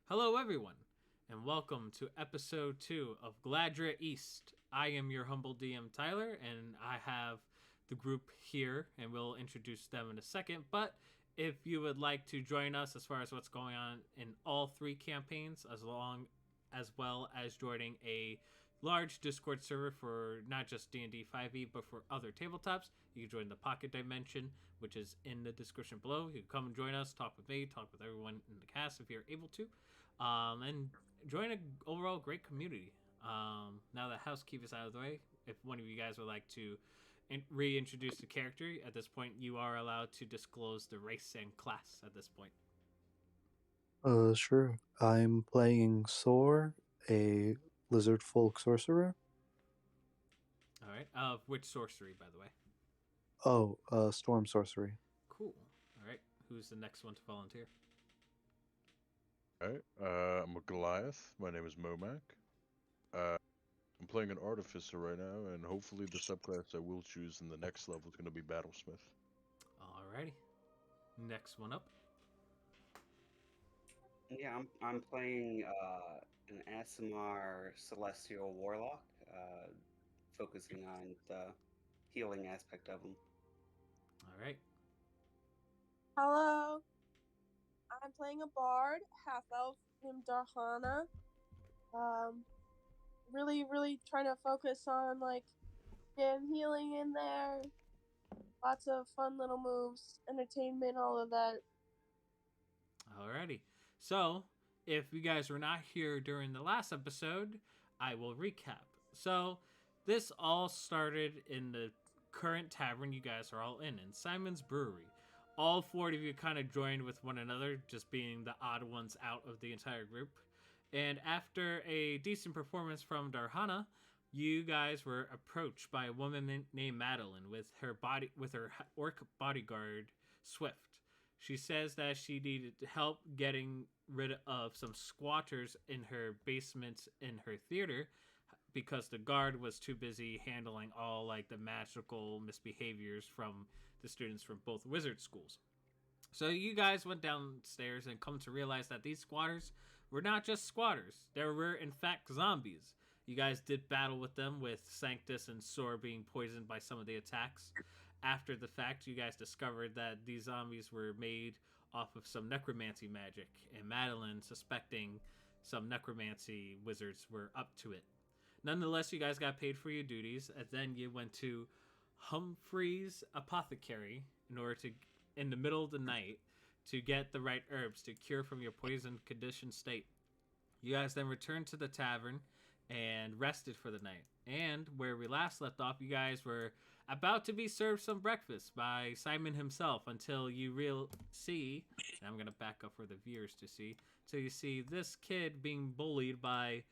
Hello, everyone, and welcome to episode 2 of Gladria East. I am your humble DM, Tyler, and I have the group here, and we'll introduce them in a second. But if you would like to join us as far as what's going on in all three campaigns, as well as joining a large Discord server for not just D&D 5e, but for other tabletops, you can join the Pocket Dimension, which is in the description below. You can come and join us, talk with me, talk with everyone in the cast if you're able to, and join an overall great community. Now that housekeep is out of the way, if one of you guys would like to reintroduce the character, at this point you are allowed to disclose the race and class at this point. Sure. I'm playing Sor, a lizard folk sorcerer. All right. Which sorcery, by the way? Oh, storm sorcery. Cool. All right. Who's the next one to volunteer? Alright, I'm a Goliath. My name is Momac. I'm playing an Artificer right now, and hopefully the subclass I will choose in the next level is going to be Battlesmith. Alrighty. Next one up. Yeah, I'm playing an ASMR Celestial Warlock, focusing on the healing aspect of them. All right. Hello, I'm playing a bard, half elf named Darhana. Really trying to focus on getting healing in there. Lots of fun little moves, entertainment, all of that. Alrighty. So, if you guys were not here during the last episode, I will recap. So, this all started in the current tavern you guys are all in Simon's Brewery. All four of you kind of joined with one another, just being the odd ones out of the entire group. And after a decent performance from Darhana, you guys were approached by a woman named Madeline with her orc bodyguard Swift. She says that she needed help getting rid of some squatters in her basement in her theater because the guard was too busy handling all like the magical misbehaviors from the students from both wizard schools. So you guys went downstairs and come to realize that these squatters were not just squatters. They were in fact zombies. You guys did battle with them, with Sanctus and Sor being poisoned by some of the attacks. After the fact, you guys discovered that these zombies were made off of some necromancy magic, and Madeline, suspecting some necromancy wizards were up to it. Nonetheless, you guys got paid for your duties, and then you went to Humphrey's apothecary in the middle of the night, to get the right herbs to cure from your poisoned conditioned state. You guys then returned to the tavern and rested for the night. And where we last left off, you guys were about to be served some breakfast by Simon himself until you see, and I'm going to back up for the viewers to see, until you see this kid being bullied by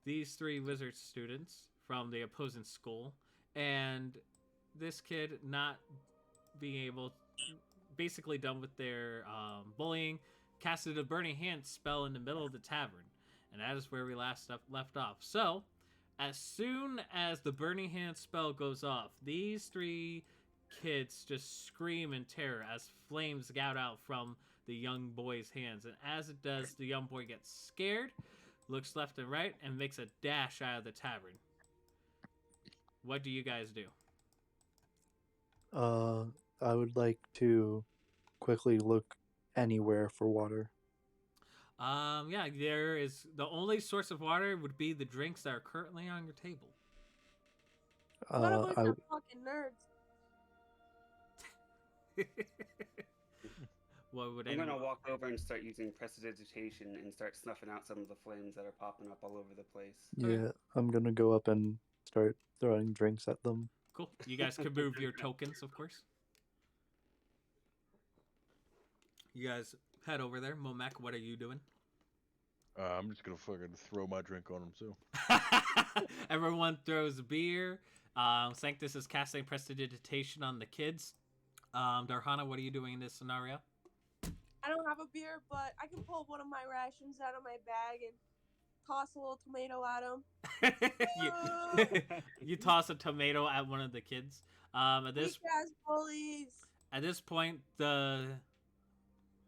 these three wizard students from the opposing school, and this kid not being able, basically done with their bullying, casted a burning hand spell in the middle of the tavern, and that is where we last left off. So, as soon as the burning hand spell goes off, these three kids just scream in terror as flames gout out from the young boy's hands, and as it does, the young boy gets scared, looks left and right, and makes a dash out of the tavern. What do you guys do? I would like to quickly look anywhere for water. Yeah, there is the only source of water would be the drinks that are currently on your table. What a bunch I, of fucking nerds. What would I'm gonna anyone? walk over and start using prestidigitation and start snuffing out some of the flames that are popping up all over the place. yeah, I'm gonna go up and start throwing drinks at them. Cool. You guys can move your tokens, of course. You guys head over there. Momac, what are you doing? I'm just going to fucking throw my drink on him too. Everyone throws beer. Sanctus is casting prestidigitation on the kids. Darhana, what are you doing in this scenario? I don't have a beer, but I can pull one of my rations out of my bag and toss a little tomato at him. you toss a tomato at one of the kids. At this bullies. At this point, the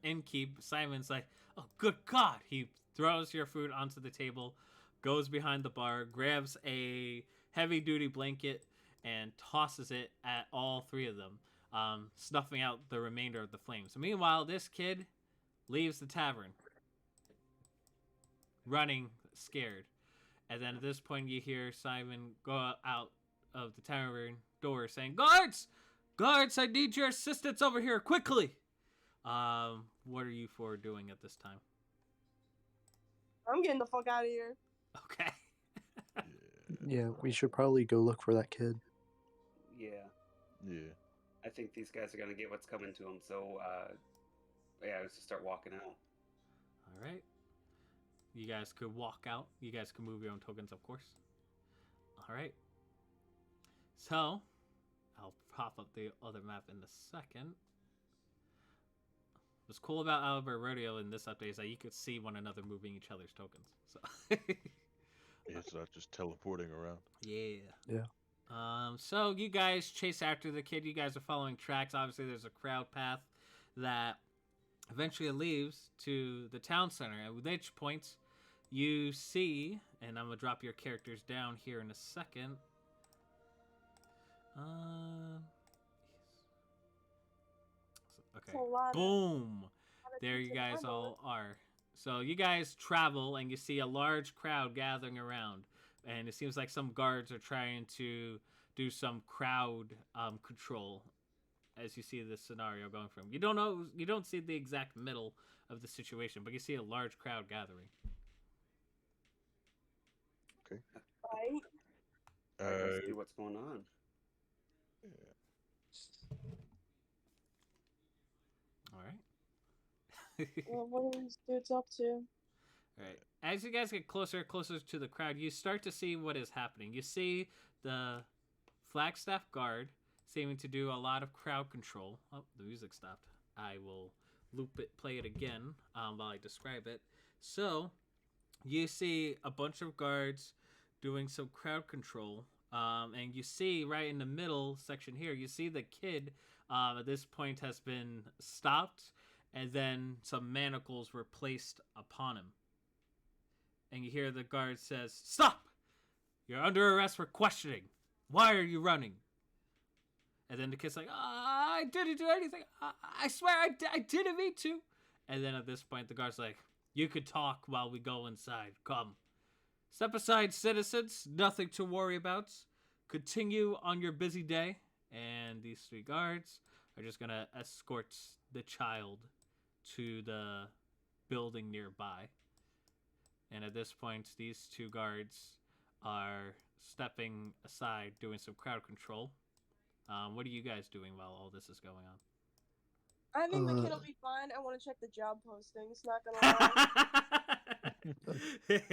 innkeep Simon's like, "Oh, good God!" He throws your food onto the table, goes behind the bar, grabs a heavy duty blanket, and tosses it at all three of them, snuffing out the remainder of the flames. So meanwhile, this kid leaves the tavern, running scared. And then at this point, you hear Simon go out of the tavern door saying, "Guards! Guards, I need your assistance over here, quickly!" What are you four doing at this time? I'm getting the fuck out of here. Okay. Yeah, we should probably go look for that kid. Yeah. Yeah. I think these guys are gonna get what's coming to them. So, yeah, let's just start walking out. All right. You guys could walk out. You guys can move your own tokens, of course. All right. So, I'll pop up the other map in a second. What's cool about Albert Rodeo in this update is that you could see one another moving each other's tokens. So, It's not just teleporting around. yeah. So you guys chase after the kid. You guys are following tracks. Obviously, there's a crowd path that eventually leads to the town center. At which point, you see, and I'm gonna drop your characters down here in a second. It's a Okay. lot of- Boom. lot of There you things to guys handle. all are. So you guys travel and you see a large crowd gathering around, and it seems like some guards are trying to do some crowd control. As you see this scenario going from, you don't see the exact middle of the situation, but you see a large crowd gathering. Right? Let's see what's going on. All right. Well, what are these dudes up to? All right. As you guys get closer to the crowd, you start to see what is happening. You see the Flagstaff guard seeming to do a lot of crowd control. Oh, the music stopped. I will play it again while I describe it. So, you see a bunch of guards doing some crowd control. And you see right in the middle section here, you see the kid at this point has been stopped, and then some manacles were placed upon him. And you hear the guard says, "Stop! You're under arrest for questioning. Why are you running?" And then the kid's like, "I didn't do anything. I swear I didn't mean to." And then at this point, the guard's like, "You could talk while we go inside. Come. Step aside, citizens. Nothing to worry about. Continue on your busy day." And these three guards are just going to escort the child to the building nearby. And at this point, these two guards are stepping aside, doing some crowd control. What are you guys doing while all this is going on? I think the kid will be fine. I want to check the job postings, not gonna lie.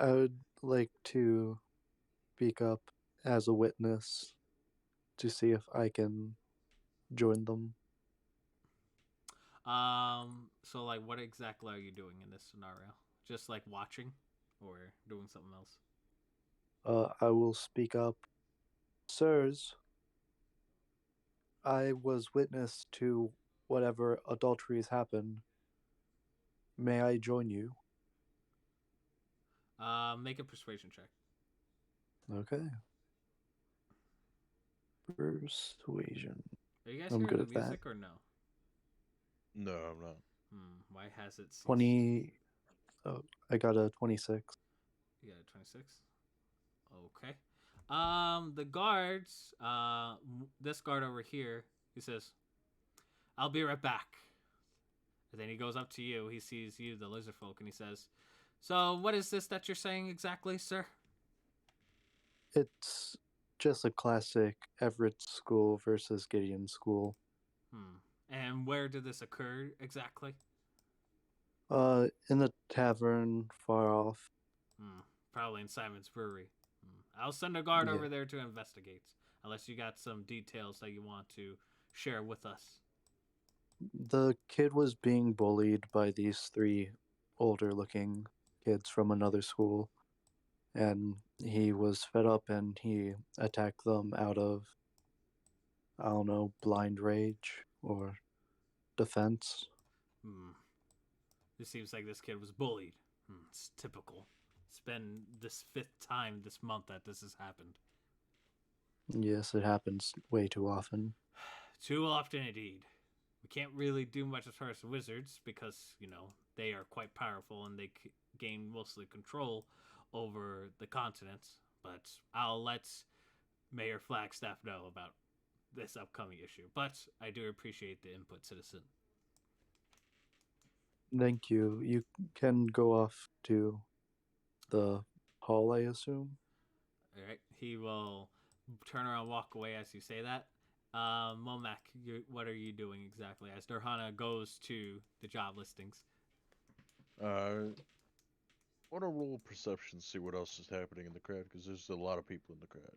I would like to speak up as a witness to see if I can join them. So like, what exactly are you doing in this scenario? Just like watching, or doing something else? I will speak up. Sirs, I was witness to whatever adulteries happened. May I join you? Make a persuasion check. Okay. Persuasion. Are you guys I'm hearing good the at that. music or no? No, I'm not. Why has it ceased? 20. Oh, I got a 26. You got a 26. Okay. The guards. This guard over here. He says, "I'll be right back." And then he goes up to you. He sees you, the lizard folk, and he says, "So, what is this that you're saying exactly, sir?" It's just a classic Everett School versus Gideon School. And where did this occur exactly? In the tavern far off. Probably in Simon's Brewery. I'll send a guard Yeah. over there to investigate, unless you got some details that you want to share with us. The kid was being bullied by these three older looking kids from another school, and he was fed up and he attacked them out of, I don't know, blind rage or defense. It seems like this kid was bullied. It's typical. It's been this 5th time this month that this has happened. Yes, it happens way too often. Too often indeed. We can't really do much as far as wizards because, they are quite powerful and they gain mostly control over the continents. But I'll let Mayor Flagstaff know about this upcoming issue. But I do appreciate the input, citizen. Thank you. You can go off to the hall, I assume? All right. He will turn around and walk away as you say that. Momac, what are you doing exactly as Durhana goes to the job listings? Want to roll perception, see what else is happening in the crowd, because there's a lot of people in the crowd.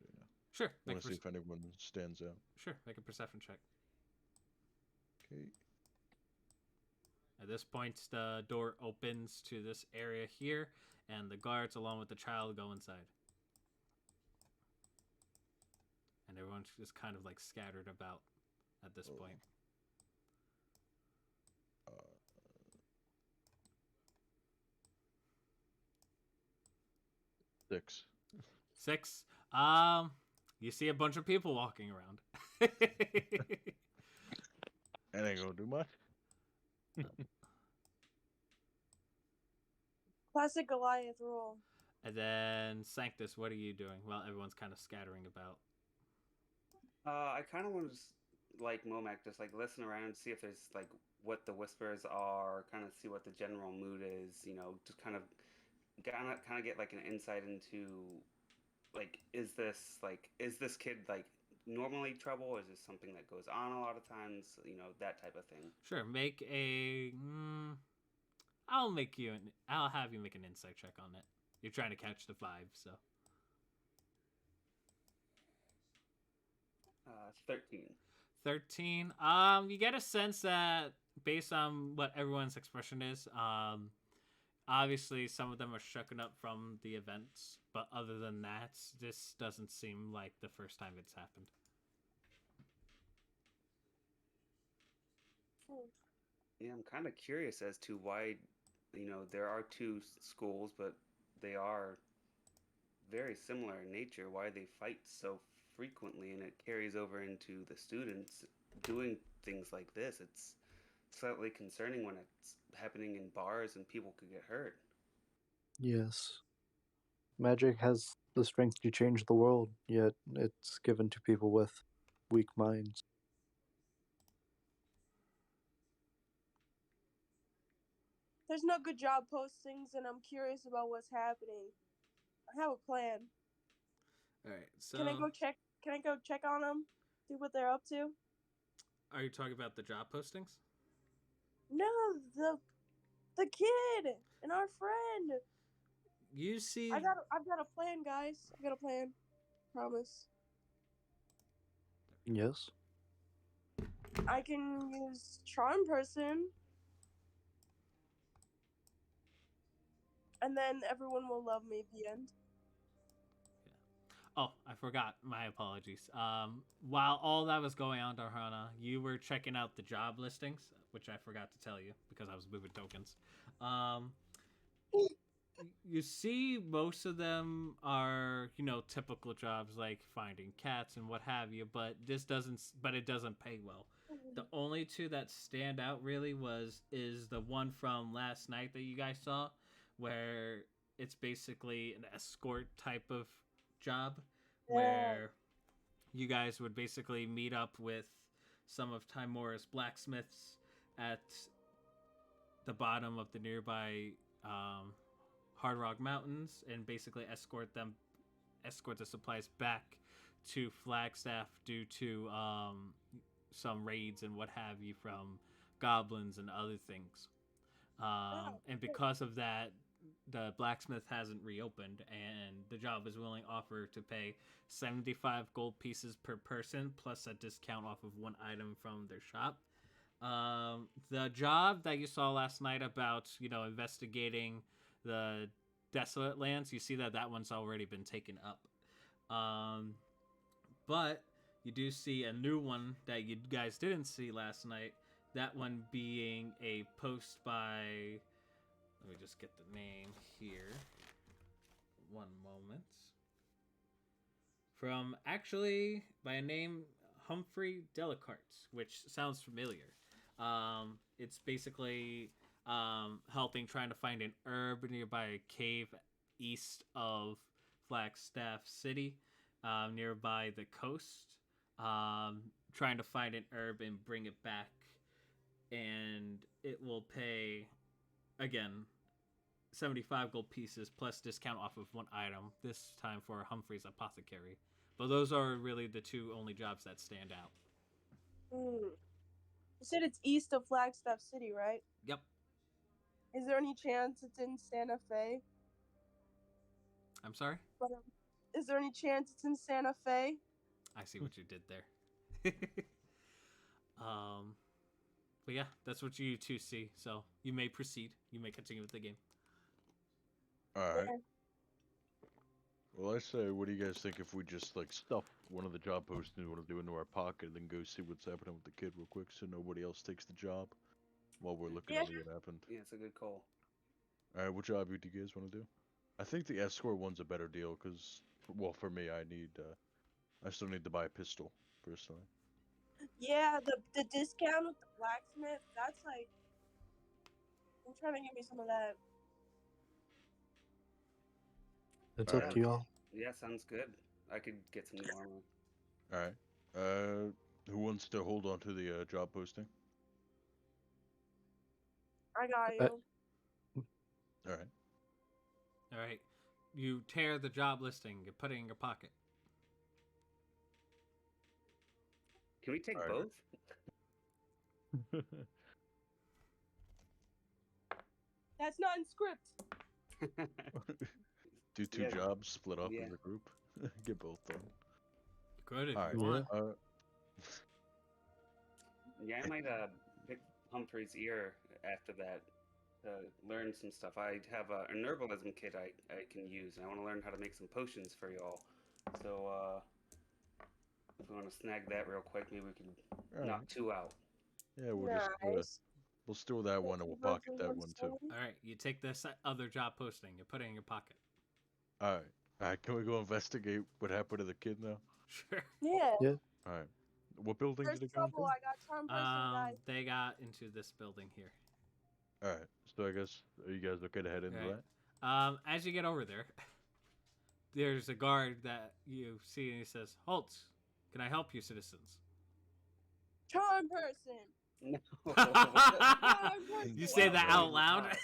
Sure. Want to see if anyone stands out. Sure. Make a perception check. Okay. At this point, the door opens to this area here, and the guards, along with the child, go inside. And everyone's just kind of like scattered about at this point. 6. 6. You see a bunch of people walking around. That ain't gonna do much. Classic Goliath rule. And then Sanctus, what are you doing? Well, everyone's kind of scattering about. I kind of want to just, like Momac, just like listen around, see if there's like what the whispers are, kind of see what the general mood is. Just kind of get like an insight into like is this kid like normally trouble, or is this something that goes on a lot of times? That type of thing. Sure, make a. I'll have you make an insight check on it. You're trying to catch the vibe, so. 13. 13. You get a sense that based on what everyone's expression is, obviously some of them are shooken up from the events, but other than that, this doesn't seem like the first time it's happened. Yeah, I'm kind of curious as to why, there are 2 schools, but they are very similar in nature. Why they fight so frequently, and it carries over into the students doing things like this. It's slightly concerning when it's happening in bars and people could get hurt. Yes. Magic has the strength to change the world, yet it's given to people with weak minds. There's no good job postings, and I'm curious about what's happening. I have a plan. All right, so Can I go check? Can I go check on them? See what they're up to? are you talking about the job postings? No, the kid and our friend. You see, I've got a plan, guys. I got a plan. Promise. Yes? I can use charm person, and then everyone will love me at the end. Oh, I forgot. My apologies. While all that was going on, Darhana, you were checking out the job listings, which I forgot to tell you because I was moving tokens. You see most of them are, typical jobs like finding cats and what have you, but it doesn't pay well. The only 2 that stand out really is the one from last night that you guys saw, where it's basically an escort type of job, where you guys would basically meet up with some of Timora's blacksmiths at the bottom of the nearby Hard Rock Mountains and basically escort the supplies back to Flagstaff due to some raids and what have you from goblins and other things. And because of that, the blacksmith hasn't reopened, and the job is willing offer to pay 75 gold pieces per person plus a discount off of 1 item from their shop. The job that you saw last night about investigating the desolate lands, you see that one's already been taken up. But you do see a new one that you guys didn't see last night. That one being a post by Let me just get the name here. One moment. From actually by a name Humphrey Delacartes, which sounds familiar. It's basically helping trying to find an herb nearby a cave east of Flagstaff City, nearby the coast. Trying to find an herb and bring it back, and it will pay again 75 gold pieces plus discount off of one item, this time for Humphrey's Apothecary. But those are really the two only jobs that stand out. You said it's east of Flagstaff City, right? Yep. Is there any chance it's in Santa Fe? I'm sorry? Is there any chance it's in Santa Fe? I see what you did there. But yeah, that's what you two see. So you may proceed. You may continue with the game. Alright. Well, I say, what do you guys think if we just, like, stuff one of the job postings we want to do into our pocket and then go see what's happening with the kid real quick so nobody else takes the job while we're looking at what happened? Yeah, it's a good call. Alright, what job do you guys want to do? I think the escort one's a better deal because, well, for me, I still need to buy a pistol, personally. Yeah, the discount with the blacksmith, that's like... I'm trying to give me some of that. It's up to y'all. Yeah, sounds good. I could get some new armor. Alright. Who wants to hold on to the job posting? I got you. Alright. Alright. You tear the job listing, you put it in your pocket. Can we take Alright. both? That's not in script. Do two Yeah. jobs, split up Yeah. as a group. Get both done. Good if Alright. you want. Yeah, I might pick Humphrey's ear after that to learn some stuff. I have an herbalism kit I can use, and I want to learn how to make some potions for y'all. So, if we want to snag that real quick, maybe we can knock 2 out. Yeah, we'll Nice. we'll store that one and we'll pocket that one too. Alright, you take this other job posting, you put it in your pocket. Alright, can we go investigate what happened to the kid now? Sure. Yeah. Alright. What building There's did it go into? trouble. I got charm person, guys. They got into this building here. Alright, so I guess, are you guys okay to head into Right. that? As you get over there, there's a guard that you see and he says, "Halt! Can I help you, citizens?" Charm person. No. Charm person. You say that out loud?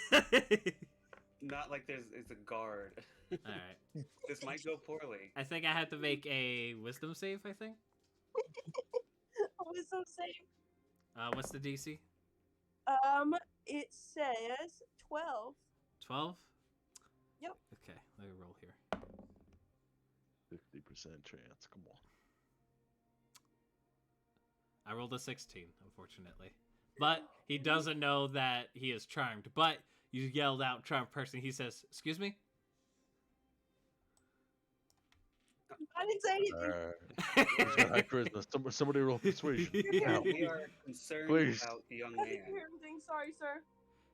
Not like it's a guard. Alright. This might go poorly. I think I had to make a wisdom save, I think. Wisdom save. What's the DC? It says 12. 12? Yep. Okay, let me roll here. 50% chance, come on. I rolled a 16, unfortunately. But he doesn't know that he is charmed. But you yelled out charmed person. He says, "Excuse me?" I didn't say anything. Who's got high charisma? Somebody roll persuasion. Yeah, Now. we are concerned Please. about the young I man. didn't hear anything. Sorry, sir.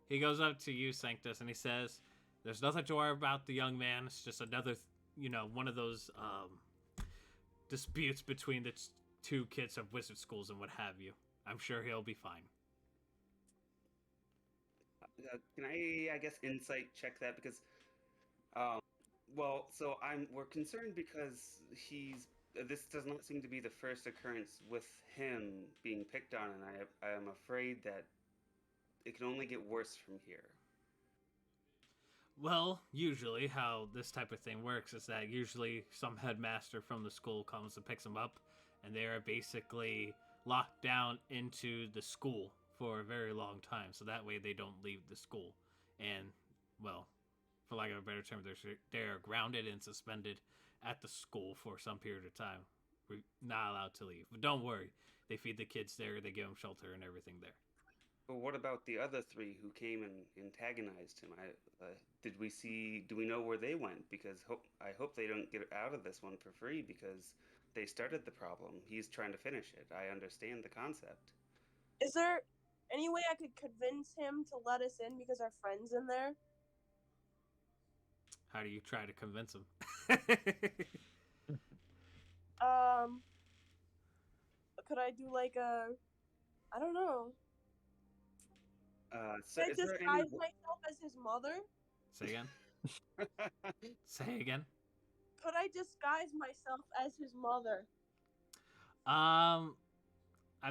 He goes up to you, Sanctus, and he says, "There's nothing to worry about the young man. It's just another, one of those disputes between the two kids of wizard schools and what have you. I'm sure he'll be fine." Can I guess, insight check that? Because, we're concerned because this does not seem to be the first occurrence with him being picked on, and I am afraid that it can only get worse from here. Well, usually how this type of thing works is that usually some headmaster from the school comes and picks them up, and they are basically locked down into the school for a very long time, so that way they don't leave the school. And, well, for lack of a better term, they're grounded and suspended at the school for some period of time. We're not allowed to leave. But don't worry, they feed the kids there, they give them shelter and everything there. But what about the other 3 who came and antagonized him? Do we know where they went? Because I hope they don't get out of this one for free because they started the problem. He's trying to finish it. I understand the concept. Is there any way I could convince him to let us in because our friend's in there? How do you try to convince him? Could I do like a? I don't know. So Could I is there disguise any? myself as his mother? Say again. Say again. Could I disguise myself as his mother? I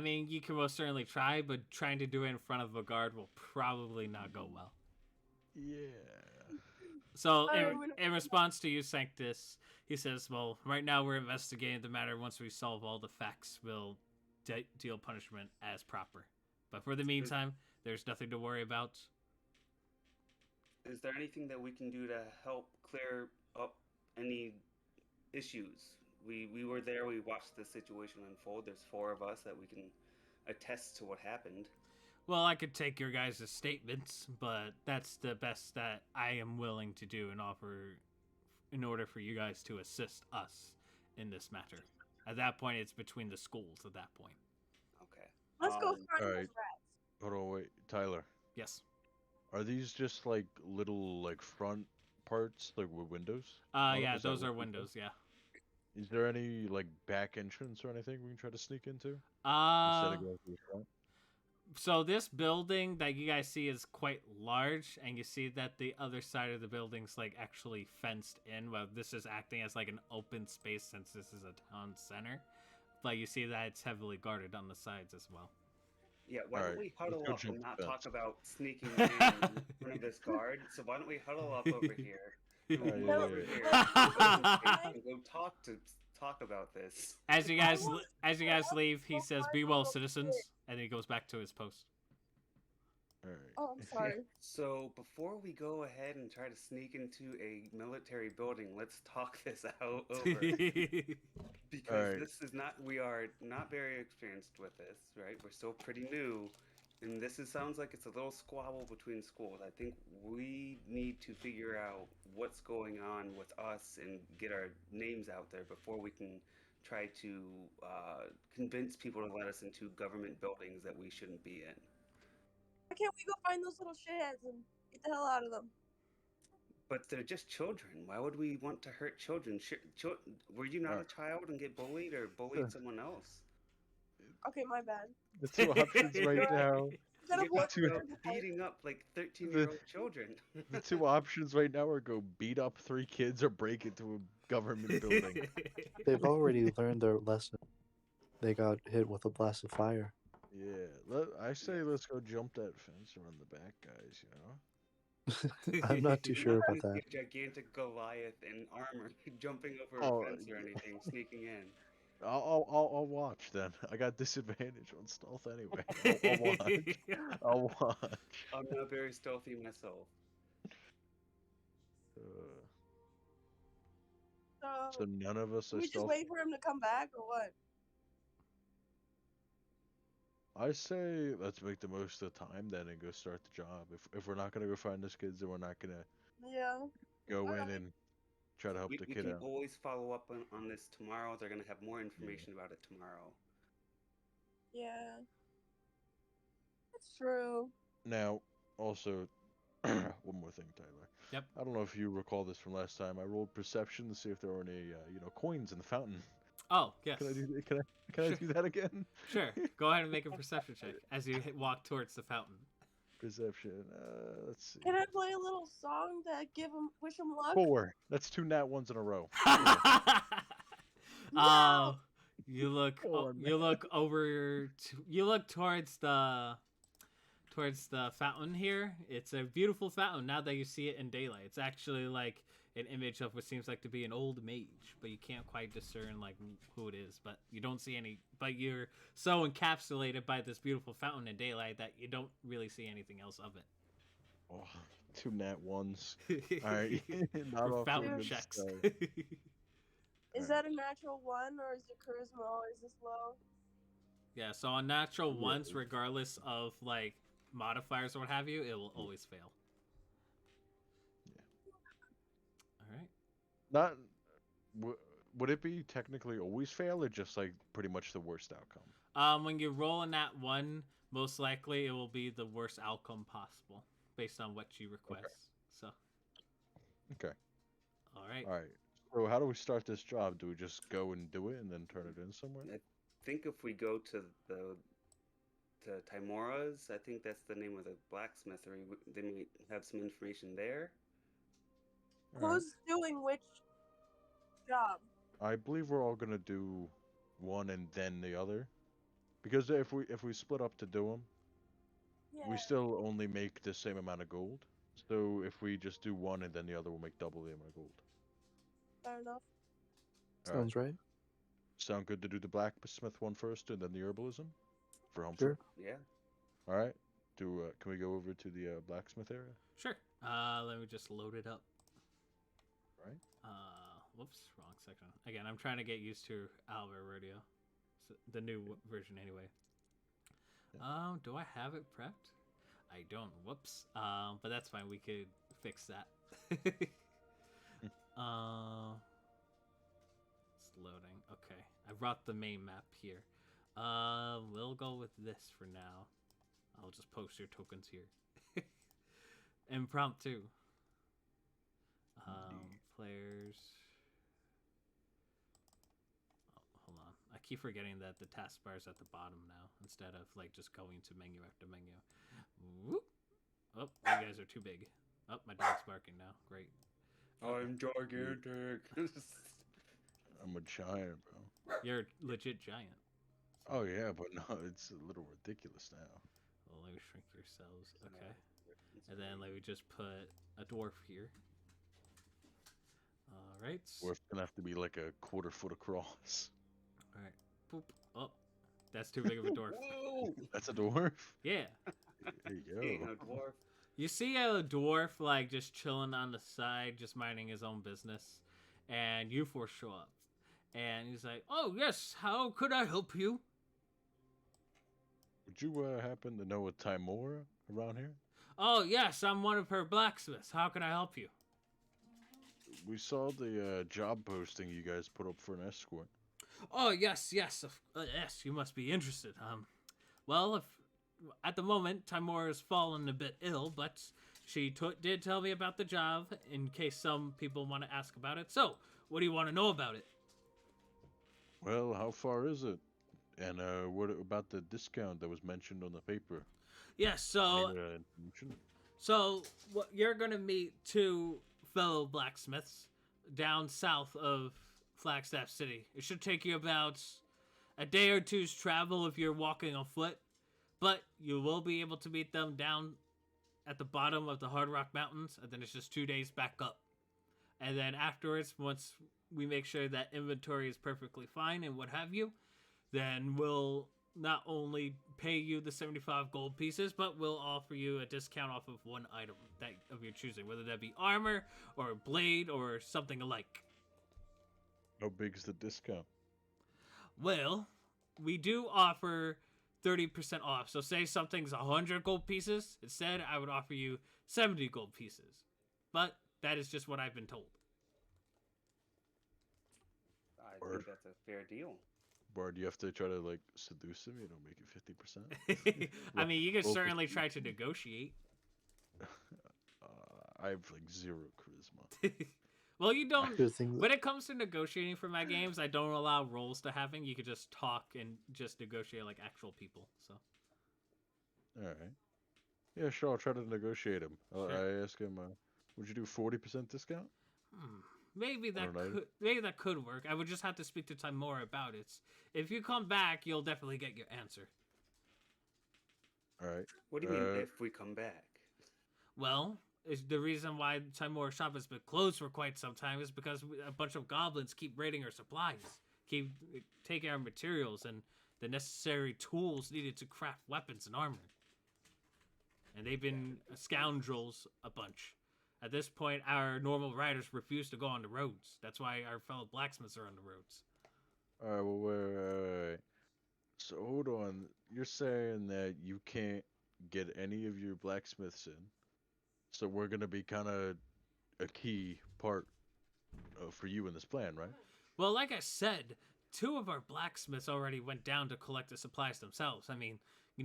mean, you can most certainly try, but trying to do it in front of a guard will probably not go well. Yeah. So, Alright, in response to you, Sanctus, he says, well, right now we're investigating the matter. Once we solve all the facts, we'll deal punishment as proper. But for the meantime, there's nothing to worry about. Is there anything that we can do to help clear up any issues? We were there. We watched the situation unfold. There's 4 of us that we can attest to what happened. Well, I could take your guys' statements, but that's the best that I am willing to do in order for you guys to assist us in this matter. At that point, it's between the schools at that point. Okay. Let's go find alright. those rats. Hold on, wait, Tyler. Yes. Are these just like little like front parts, like with windows? Yeah, Is that those what are you said? windows, yeah. Is there any like back entrance or anything we can try to sneak into instead of going through the front? So this building that you guys see is quite large, and you see that the other side of the building's like actually fenced in. Well, this is acting as like an open space since this is a town center, but you see that it's heavily guarded on the sides as well. Yeah, why don't Alright, we huddle let's go up and jump not the talk fence. about sneaking in front of this guard? So why don't we huddle up over here? And we'll move yeah, over yeah. here to the open space and go talk about this. As you I guys want as you to guys help leave, he go says, find "Be the well, little citizens," kid. and then he goes back to his post. Alright. Oh, I'm sorry. So before we go ahead and try to sneak into a military building, let's talk this out over. Because Alright. this is not, we are not very experienced with this, right? We're still pretty new. And sounds like it's a little squabble between schools. I think we need to figure out what's going on with us and get our names out there before we can try to convince people to let us into government buildings that we shouldn't be in. Why can't we go find those little shitheads and get the hell out of them? But they're just children. Why would we want to hurt children? Were you not a child and get bullied or bullied someone else? Okay, my bad. The two options right now. You gotta You hold talked your about hand. beating up like 13-year-old children. The two options right now are go beat up 3 kids or break into a government building. They've already learned their lesson. They got hit with a blast of fire. Yeah, I say let's go jump that fence around the back, guys. You know. I'm not too You're sure not about gonna that. see a gigantic Goliath in armor jumping over Oh, a fence or anything, sneaking in. I'll watch then. I got disadvantage on stealth anyway. I'll watch. I'll watch. I'm not very stealthy myself. So none of us Can are we just stealthy. wait for him to come back or what? I say let's make the most of the time then and go start the job. If we're not gonna go find those kids, then we're not gonna Yeah. go in Alright. and try to help We the we kid can out. always follow up on this tomorrow. They're gonna have more information about it tomorrow. Yeah. That's true. Now, also, one more thing, Tyler. Yep. I don't know if you recall this from last time. I rolled perception to see if there were any, coins in the fountain. Oh, yes. Can I do? Can I do that again? Sure. Go ahead and make a perception check as you walk towards the fountain. Perception. Let's see. Can I play a little song to wish him luck? 4. That's 2 nat ones in a row. No! You look. Oh, You look over. You look towards the fountain here. It's a beautiful fountain. Now that you see it in daylight, it's actually like an image of what seems like to be an old mage, but you can't quite discern like who it is. But you don't see any. But you're so encapsulated by this beautiful fountain in daylight that you don't really see anything else of it. Oh, 2 nat ones. All right. Not For off to a fountain good checks. start. Is that a natural 1 or is it charisma or is this low? Yeah, so on natural Yeah. ones, regardless of like modifiers or what have you, it will always fail. Yeah. All right. Not. Would it be technically always fail or just like pretty much the worst outcome? When you roll in that one, most likely it will be the worst outcome possible based on what you request. So. Okay. right? All right. So how do we start this job? Do we just go and do it and then turn it in somewhere? I think if we go to Timora's, I think that's the name of the blacksmithery. They might have some information there. All right. Who's doing which job? I believe we're all gonna do one and then the other, because if we split up to do them, Yeah. we still only make the same amount of gold. So if we just do one and then the other, we'll make double the amount of gold. Fair enough. All right. Sounds right. Sound good to do the blacksmith one first and then the herbalism for home Sure. Yeah. All right. Can we go over to the blacksmith area? Sure. Let me just load it up. Right. Whoops, wrong section. Again, I'm trying to get used to Alva Radio, so the new version anyway. Yeah. Do I have it prepped? I don't. Whoops. But that's fine. We could fix that. It's loading. Okay, I brought the main map here. We'll go with this for now. I'll just post your tokens here. Impromptu. Players. Oh, hold on. I keep forgetting that the taskbar is at the bottom now instead of like just going to menu after menu. Whoop. Oh, you guys are too big. Oh, my dog's barking now. Great. I'm gigantic. I'm a giant, bro. You're a legit giant. Oh yeah, but no, it's a little ridiculous now. Well, let me shrink your cells. Okay. And then let me just put a dwarf here. All right. Or it's gonna have to be like a quarter foot across. All right. Boop. Oh, that's too big of a dwarf. Whoa! That's a dwarf. Yeah. There you Ain't go. no dwarf. You see a dwarf like just chilling on the side, just minding his own business, and you four show up, and he's like, "Oh yes, how could I help you?" Would you happen to know a Timora around here? "Oh yes, I'm one of her blacksmiths. How can I help you?" We saw the job posting you guys put up for an escort. "Oh yes, yes, yes. You must be interested. Well, if at the moment Timora has fallen a bit ill, but she did tell me about the job in case some people want to ask about it. So, what do you want to know about it?" Well, how far is it? And what about the discount that was mentioned on the paper? Yes, so Any, information? You're gonna meet two fellow blacksmiths down south of Flagstaff City. It should take you about a day or two's travel if you're walking on foot, but you will be able to meet them down at the bottom of the Hard Rock Mountains, and then it's just 2 days back up. And then afterwards, once we make sure that inventory is perfectly fine and what have you, then we'll not only pay you the 75 gold pieces, but we'll offer you a discount off of one item that of your choosing, whether that be armor or a blade or something alike. How big is the discount? Well, we do offer 30% off. So say something's 100 gold pieces, instead I would offer you 70 gold pieces. But that is just what I've been told. I Word. think that's a fair deal. Bard, do you have to try to like seduce him? You know, make it 50%. I mean, you could Well, certainly try to negotiate. I have like 0 charisma. Well, you don't. Good thing When it comes to negotiating for my games, I don't allow roles to happen. You could just talk and just negotiate like actual people. So. All right. Yeah, sure. I'll try to negotiate him. Sure. I ask him, would you do 40% discount? Maybe that Alright. could work. I would just have to speak to Timora about it. If you come back, you'll definitely get your answer. All right. What do you mean if we come back? Well, is the reason why Timora shop has been closed for quite some time is because a bunch of goblins keep raiding our supplies, keep taking our materials and the necessary tools needed to craft weapons and armor. And they've been scoundrels a bunch. At this point, our normal riders refuse to go on the roads. That's why our fellow blacksmiths are on the roads. All right. Well, wait. So hold on. You're saying that you can't get any of your blacksmiths in. So we're gonna be kind of a key part for you in this plan, right? Well, like I said, 2 of our blacksmiths already went down to collect the supplies themselves. I mean,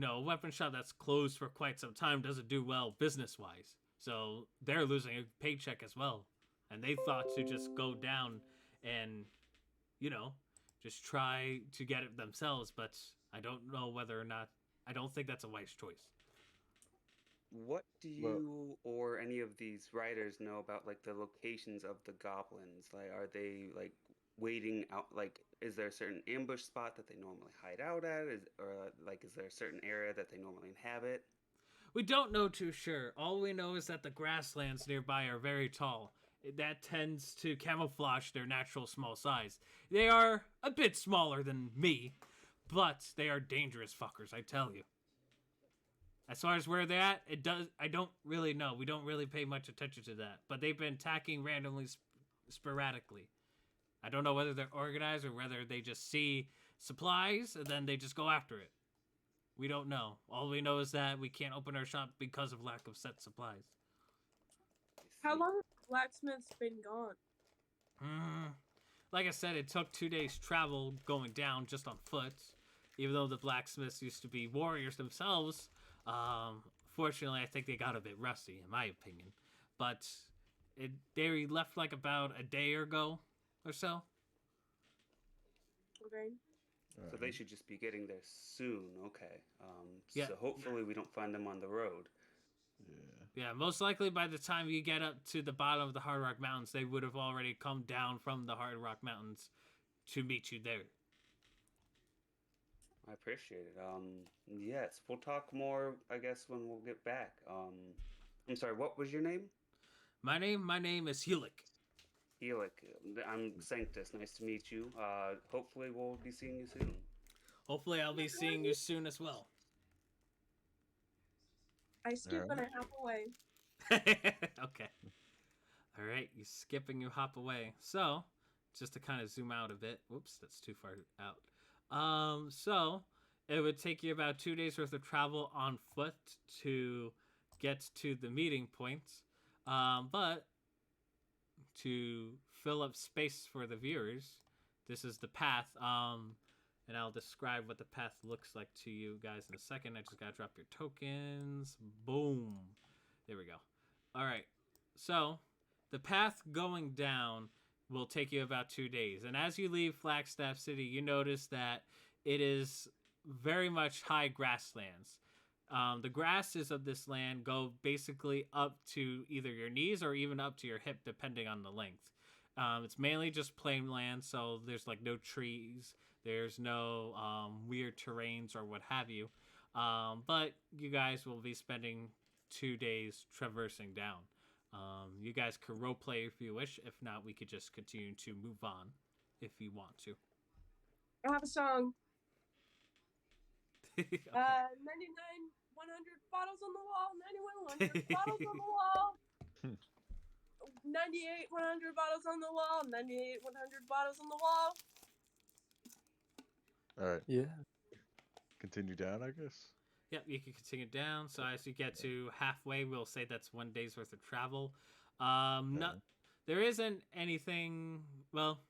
a weapon shop that's closed for quite some time doesn't do well business-wise. So they're losing a paycheck as well. and they thought to just go down and, you know, just try to get it themselves. But I don't know whether or not. I don't think that's a wise choice. What do Well- you or any of these writers know about like the locations of the goblins? Like, are they like waiting out? Like, is there a certain ambush spot that they normally hide out at? Is there a certain area that they normally inhabit? We don't know too sure. All we know is that the grasslands nearby are very tall. That tends to camouflage their natural small size. They are a bit smaller than me, but they are dangerous fuckers, I tell you. As far as where they're at, I don't really know. We don't really pay much attention to that. But they've been attacking randomly, sporadically. I don't know whether they're organized or whether they just see supplies and then they just go after it. We don't know. All we know is that we can't open our shop because of lack of set supplies. I How see. long has the blacksmith's been gone? Like I said, it took 2 days travel going down just on foot. Even though the blacksmiths used to be warriors themselves, fortunately, I think they got a bit rusty, in my opinion. But they left like about a day ago or so. Okay. So they should just be getting there soon. Okay. Yeah. So hopefully we don't find them on the road. Yeah. Yeah, most likely by the time you get up to the bottom of the Hard Rock Mountains, they would have already come down from the Hard Rock Mountains to meet you there. I appreciate it. Yes, we'll talk more, I guess, when we'll get back. I'm sorry, what was your name? My name is Helic. Helic. I'm Sanctus. Nice to meet you. Hopefully we'll be seeing you soon. Hopefully, I'll be seeing you soon as well. I skip and I hop away. Okay. All right, you skip and you hop away. So, just to kind of zoom out a bit. Whoops, that's too far out. So it would take you about 2 days worth of travel on foot to get to the meeting points. But to fill up space for the viewers, this is the path. And I'll describe what the path looks like to you guys in a second. I just gotta drop your tokens. Boom. There we go. All right. So the path going down will take you about 2 days. And as you leave Flagstaff City, you notice that it is very much high grasslands. The grasses of this land go basically up to either your knees or even up to your hip, depending on the length. It's mainly just plain land, so there's like no trees, there's no weird terrains or what have you. But you guys will be spending 2 days traversing down. You guys could roleplay if you wish. If not, we could just continue to move on if you want to. I have a song. Okay. 99, 100 bottles on the wall. 91, 100 bottles on the wall. 98, 100 bottles on the wall. 98, 100 bottles on the wall. All right. Yeah. Continue down, I guess. Yep, you can continue down. So as you get to halfway, we'll say that's 1 day's worth of travel. There isn't anything. Well,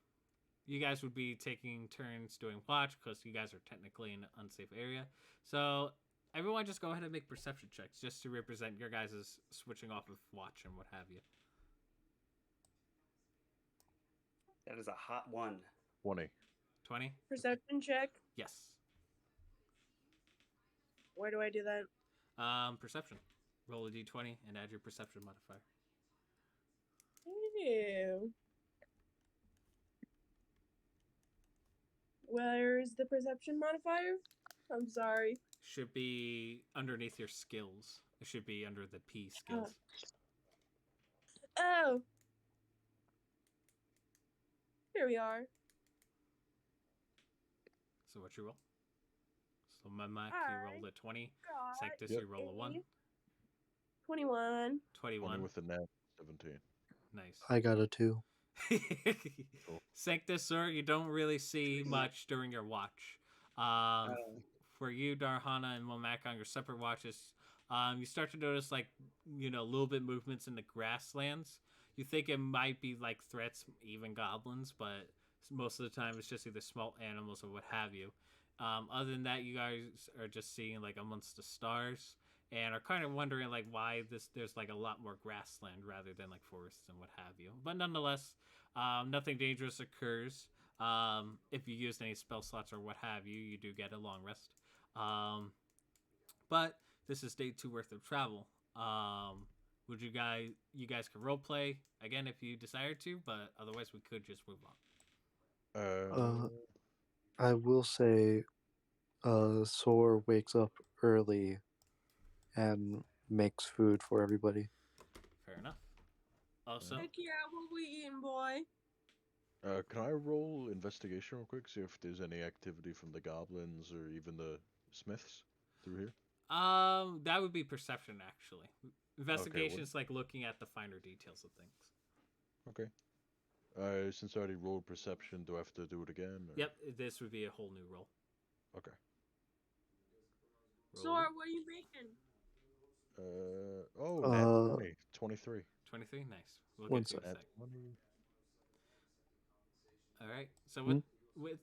you guys would be taking turns doing watch because you guys are technically in an unsafe area. So everyone, just go ahead and make perception checks just to represent your guys' switching off of watch and what have you. That is a hot one. 20. 20? Perception check. Yes. Where do I do that? Perception. Roll a d20 and add your perception modifier. Ew. Where's the perception modifier? I'm sorry. Should be underneath your skills. It should be under the P skills. Oh. Here we are. So what you roll? So my Mac, you Alright. rolled a 20. Got Sanctus, Yep. you roll a 1. 21. 21. 20 with the net. 17. Nice. I got a 2. Sanctus, sir, you don't really see much during your watch. For you, Darhana and Womack, on your separate watches, you start to notice, like, a little bit movements in the grasslands. You think it might be, like, threats, even goblins, but most of the time it's just either small animals or what have you. Other than that, you guys are just seeing, like, amongst the stars and are kind of wondering like why there's like a lot more grassland rather than like forests and what have you. But nonetheless, nothing dangerous occurs. If you used any spell slots or what have you, you do get a long rest. But this is day 2 worth of travel. Would you guys could role play again if you desire to, but otherwise we could just move on. Uh, I will say, Sor wakes up early and makes food for everybody. Fair enough. Also, Heck yeah, what we eating, boy? Can I roll investigation real quick? See if there's any activity from the goblins or even the smiths through here. that would be perception actually. Investigation what- is like looking at the finer details of things. Okay. Since I already rolled perception, do I have to do it again? Or? Yep, this would be a whole new roll. Okay. Sora, what are you making? Nat Uh, 20, 23. 23, nice. We'll One get to it in a Nat sec. 20. All right. So Hmm?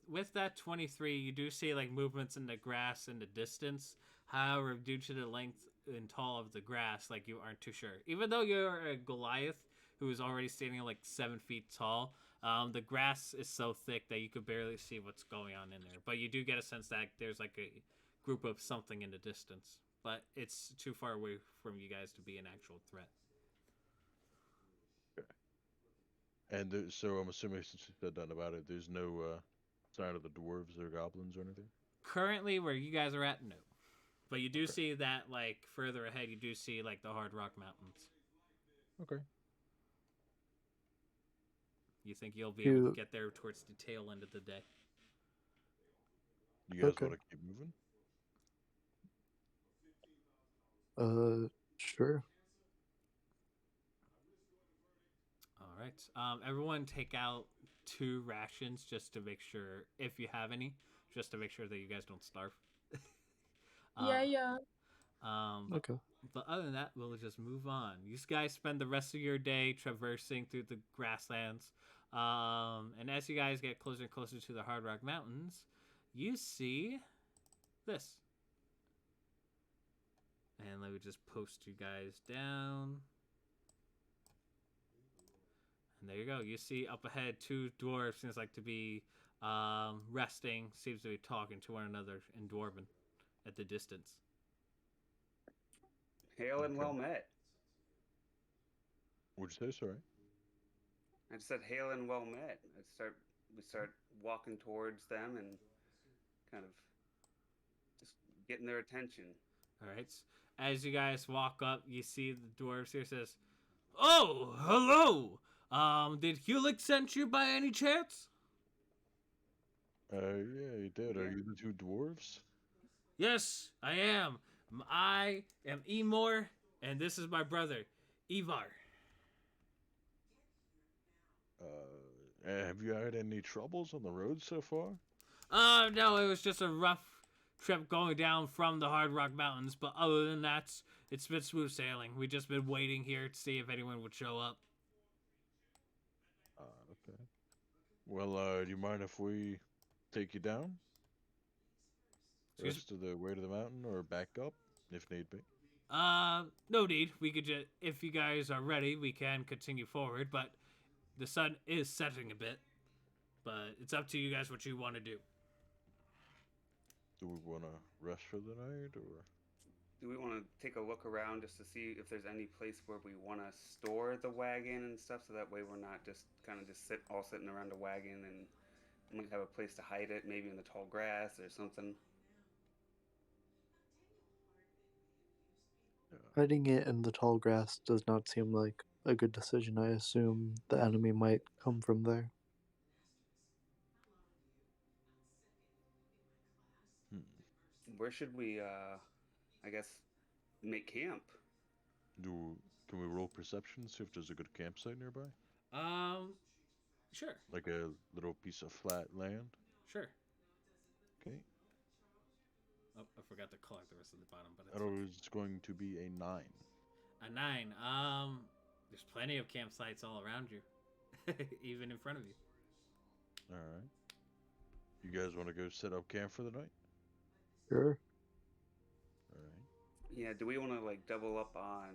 with that 23, you do see like movements in the grass in the distance. However, due to the length and tall of the grass, like you aren't too sure. Even though you're a Goliath who is already standing like 7 feet tall, the grass is so thick that you could barely see what's going on in there. But you do get a sense that there's like a group of something in the distance. But it's too far away from you guys to be an actual threat. And so I'm assuming since you said that about it, there's no sign of the dwarves or goblins or anything? Currently, where you guys are at, no. But you do Okay. see that, like, further ahead, you do see, like, the Hard Rock Mountains. Okay. You think you'll be able You- to get there towards the tail end of the day. You guys Okay. want to keep moving? Sure. All right. Everyone take out 2 rations just to make sure, if you have any, just to make sure that you guys don't starve. Yeah. Okay. But other than that, we'll just move on. You guys spend the rest of your day traversing through the grasslands. And as you guys get closer and closer to the Hard Rock Mountains, you see this. And let me just post you guys down. And there you go. You see up ahead 2 dwarves, seems like to be resting, seems to be talking to one another in Dwarven at the distance. Hail and Okay. well met. What'd you say? Sorry. I just said hail and well met. We start walking towards them and kind of just getting their attention. All right. As you guys walk up, you see the dwarves here says, "Oh, hello. Did Hewlick send you by any chance?" Yeah, you did. Are Yeah. you the 2 dwarves? "Yes, I am. I am Emor, and this is my brother, Ivar." Have you had any troubles on the road so far? No, it was just a rough trip going down from the Hard Rock Mountains, but other than that, it's been smooth sailing. We just been waiting here to see if anyone would show up. Okay. Well, do you mind if we take you down? The Excuse- rest of the way to the mountain or back up, if need be? No need. We could just, if you guys are ready, we can continue forward, but the sun is setting a bit. But it's up to you guys what you want to do. Do we want to rest for the night, or? Do we want to take a look around just to see if there's any place where we want to store the wagon and stuff, so that way we're not just kind of just sitting around a wagon and we have a place to hide it, maybe in the tall grass or something. Hiding it in the tall grass does not seem like a good decision. I assume the enemy might come from there. Where should we, I guess, make camp? Can we roll perception, see if there's a good campsite nearby? Sure. Like a little piece of flat land? Sure. Okay. Oh, I forgot to collect the rest of the bottom, but it's That is going to be a 9. a 9. There's plenty of campsites all around you, even in front of you. Alright. You guys want to go set up camp for the night? Sure. Alright. Yeah, do we want to like double up on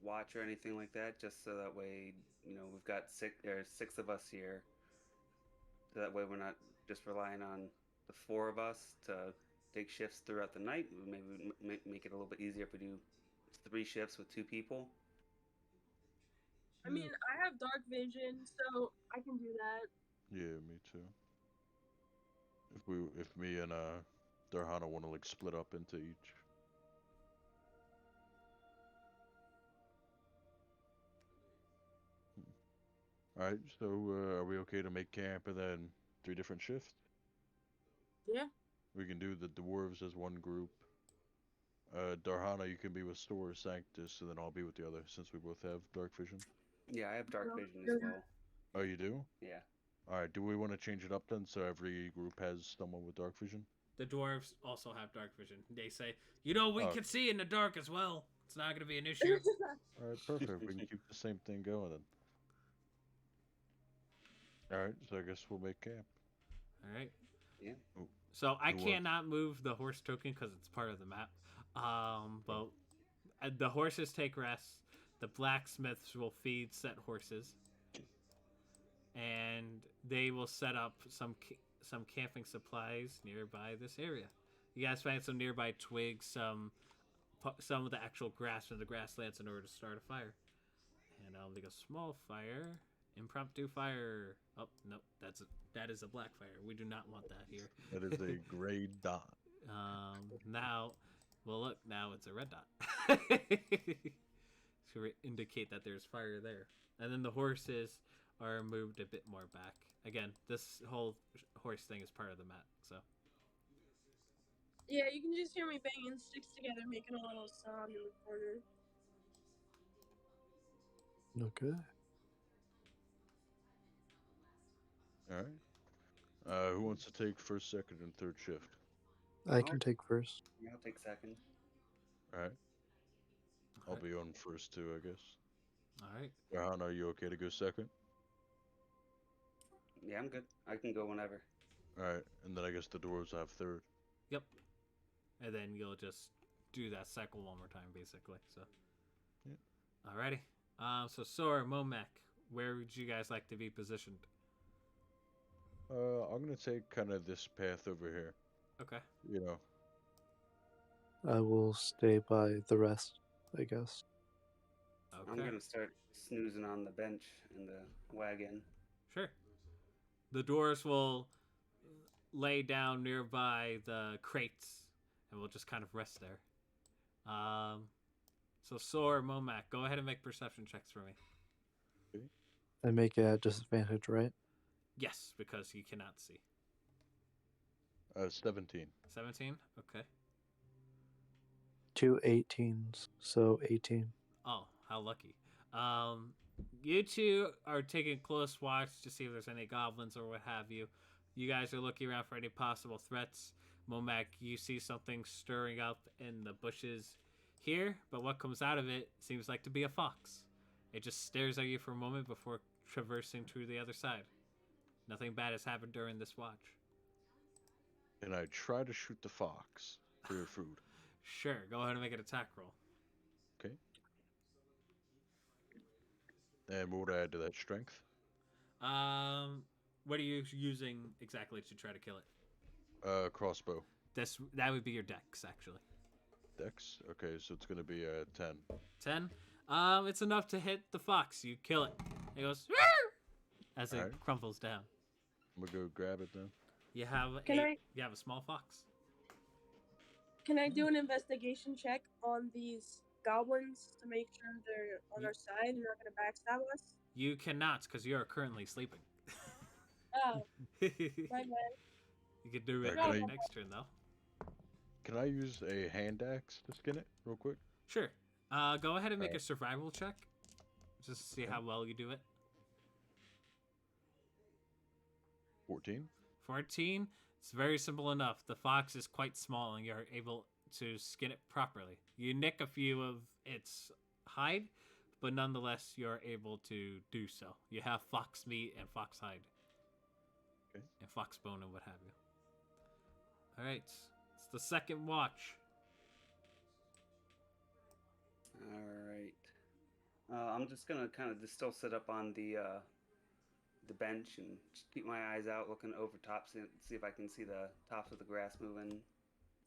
watch or anything like that, just so that way we've got six of us here, so that way we're not just relying on the four of us to take shifts throughout the night. Maybe make it a little bit easier if we do 3 shifts with 2 people. I mean, I have dark vision, so I can do that. Yeah, me too. If me and Darhana want to like split up into each. All right, so are we okay to make camp and then 3 different shifts? Yeah. We can do the dwarves as one group. Darhana, you can be with Stor Sanctus, and then I'll be with the other, since we both have dark vision. Yeah, I have dark Well, vision as well. Oh, you do? Yeah. All right. Do we want to change it up then, so every group has someone with dark vision? The dwarves also have dark vision. They say, we Oh. can see in the dark as well. It's not going to be an issue. All right, perfect. We can keep the same thing going then. All right, so I guess we'll make camp. All right. Yeah. Ooh, So I Who cannot move the horse token because it's part of the map. But the horses take rest. The blacksmiths will feed said horses, and they will set up some camping supplies nearby this area. You guys find some nearby twigs, some of the actual grass from the grasslands in order to start a fire. And I'll make a small fire, impromptu fire. Oh no, that is a black fire. We do not want that here. That is a gray dot. Now, well, look, now it's a red dot to indicate that there's fire there. And then the horses are moved a bit more back. Again, this whole horse thing is part of the map, so. Yeah, you can just hear me banging sticks together, making a little sound in the corner. Okay. All right. Who wants to take first, second, and third shift? I can take first. Yeah, I'll take second. All right. I'll Alright. be on first too, I guess. All right. Darhana, are you okay to go second? Yeah, I'm good. I can go whenever. All right, and then I guess the dwarves have third. Yep. And then you'll just do that cycle one more time, basically. So. Yeah. Alrighty. So Sora, Momek, where would you guys like to be positioned? I'm gonna take kind of this path over here. Okay. You know. I will stay by the rest, I guess. Okay. I'm gonna start snoozing on the bench in the wagon. Sure. The dwarves will lay down nearby the crates, and we'll just kind of rest there. So Sora, Momak, go ahead and make perception checks for me. I make it at disadvantage, right? Yes, because you cannot see. 17. 17? Okay. 2 18s, so 18. Oh, how lucky. You two are taking close watch to see if there's any goblins or what have you. You guys are looking around for any possible threats. Momak, you see something stirring up in the bushes here, but what comes out of it seems like to be a fox. It just stares at you for a moment before traversing to the other side. Nothing bad has happened during this watch. And I try to shoot the fox for your food. Sure, go ahead and make an attack roll. Okay. And what would I add to that? Strength? What are you using exactly to try to kill it? Crossbow. That would be your dex, actually. Dex? Okay, so it's gonna be 10. 10. It's enough to hit the fox. You kill it. It goes as it Alright. crumples down. I'm gonna go grab it then. You have you have a small fox. Can I do an investigation check on these goblins to make sure they're on our side and not going to backstab us? You cannot, because you are currently sleeping. Oh, You my bad. can do it Alright, can I- next turn, though. Can I use a hand axe to skin it real quick? Sure. Go ahead and make a Alright. survival check. Just to see Okay. how well you do it. 14. 14. It's very simple enough. The fox is quite small, and you're able to skin it properly. You nick a few of its hide, but nonetheless, you're able to do so. You have fox meat and fox hide. Okay. And fox bone and what have you. Alright. It's the second watch. All right. I'm just gonna kind of just still sit up on the bench and just keep my eyes out, looking over tops, and see if I can see the tops of the grass moving.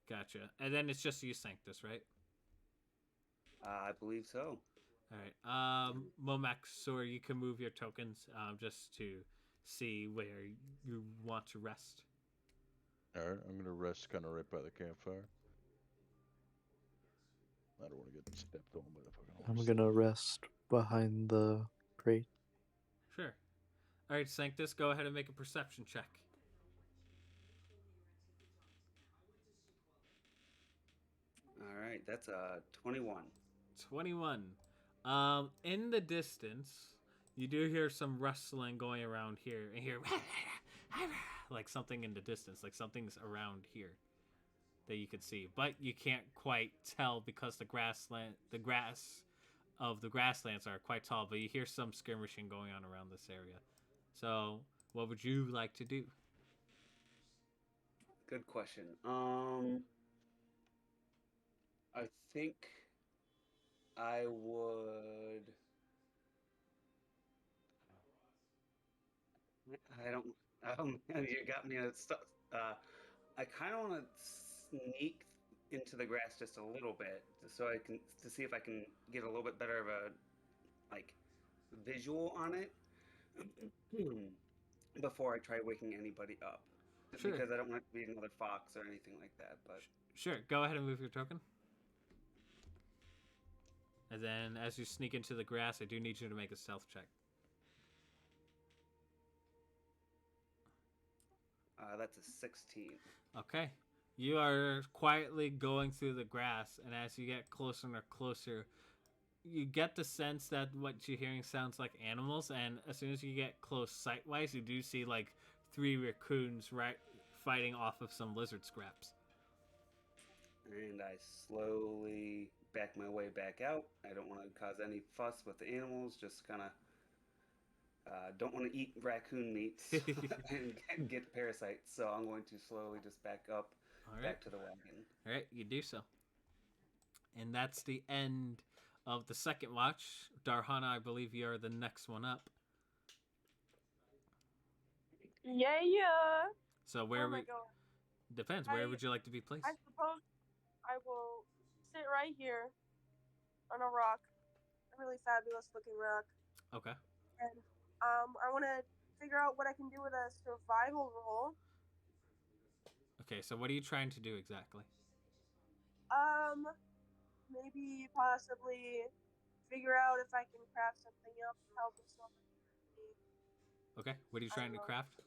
Gotcha. And then it's just you, Sanctus, right? I believe so. All right. Momax, so you can move your tokens just to see where you want to rest. Alright, I'm gonna rest kind of right by the campfire. I don't want to get stepped on by the fucking horse. I'm gonna rest behind the crate. Sure. All right, Sanctus, go ahead and make a perception check. All right, that's a 21. 21. In the distance, you do hear some rustling going around here, and hear like something in the distance, like something's around here that you could see, but you can't quite tell because the grass of the grasslands are quite tall. But you hear some skirmishing going on around this area. So, what would you like to do? Good question. I think I would. I don't. Oh man, you got me at stuff. I kind of want to sneak into the grass just a little bit, just so I can to see if I can get a little bit better of a like visual on it before I try waking anybody up. Just Sure. because I don't want it to be another fox or anything like that. But Sure, go ahead and move your token. And then as you sneak into the grass, I do need you to make a stealth check. that's a 16. Okay. You are quietly going through the grass, and as you get closer and closer, you get the sense that what you're hearing sounds like animals, and as soon as you get close sight-wise, you do see like 3 raccoons right fighting off of some lizard scraps. And I slowly back my way back out. I don't want to cause any fuss with the animals, just kind of don't want to eat raccoon meats and get parasites. So I'm going to slowly just back up, back to the wagon. All right, you do so. And that's the end of the second watch. Darhana, I believe you are the next one up. Yeah. So where my we God. depends. Where would you like to be placed? I suppose I will sit right here on a rock, a really fabulous looking rock. Okay. And I want to figure out what I can do with a survival roll. Okay, so what are you trying to do exactly? Maybe possibly figure out if I can craft something up to help with someone. Okay, what are you trying to craft?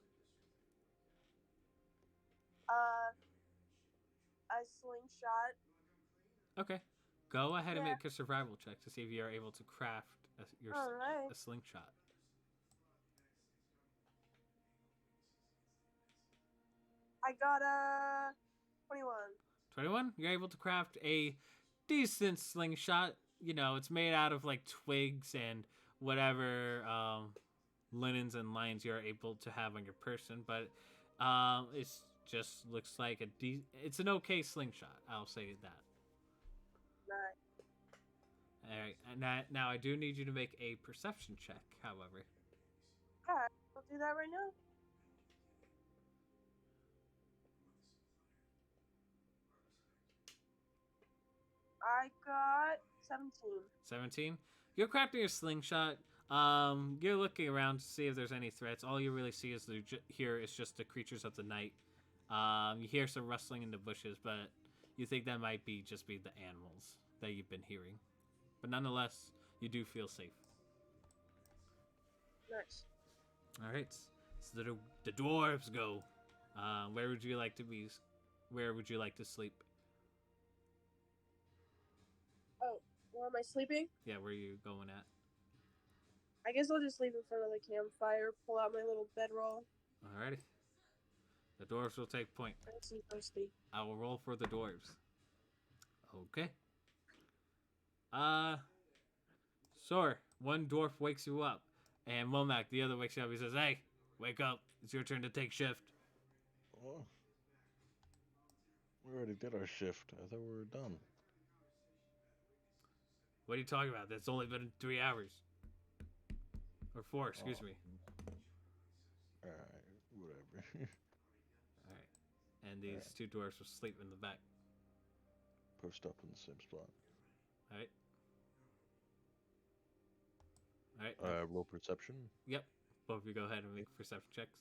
A slingshot. Okay, go ahead and make a survival check to see if you are able to craft a slingshot. I got a 21. 21? You're able to craft a decent slingshot. You know, it's made out of like twigs and whatever linens and lines you're able to have on your person, but it's just looks like it's an okay slingshot. I'll say that. Nice. All right, and now I do need you to make a perception check. However. Alright, I'll do that right now. I got 17. 17? You're crafting a slingshot. You're looking around to see if there's any threats. All you really see is here is just the creatures of the night. You hear some rustling in the bushes, but you think that might be the animals that you've been hearing. But nonetheless, you do feel safe. Nice. All right, so the dwarves go. Where would you like to be? Where would you like to sleep? Oh, where am I sleeping? Yeah, where are you going at? I guess I'll just sleep in front of the campfire, pull out my little bedroll. Alrighty. The dwarves will take point. I will roll for the dwarves. Okay. Sor, one dwarf wakes you up, and Momac, the other, wakes you up. He says, "Hey, wake up! It's your turn to take shift." Oh. We already did our shift. I thought we were done. What are you talking about? It's only been 3 hours. Or 4, excuse me. Alright, whatever. Alright. And these two dwarves will sleep in the back. Post up in the same spot. Alright. Alright. Roll perception. Yep. Both of you go ahead and make perception checks.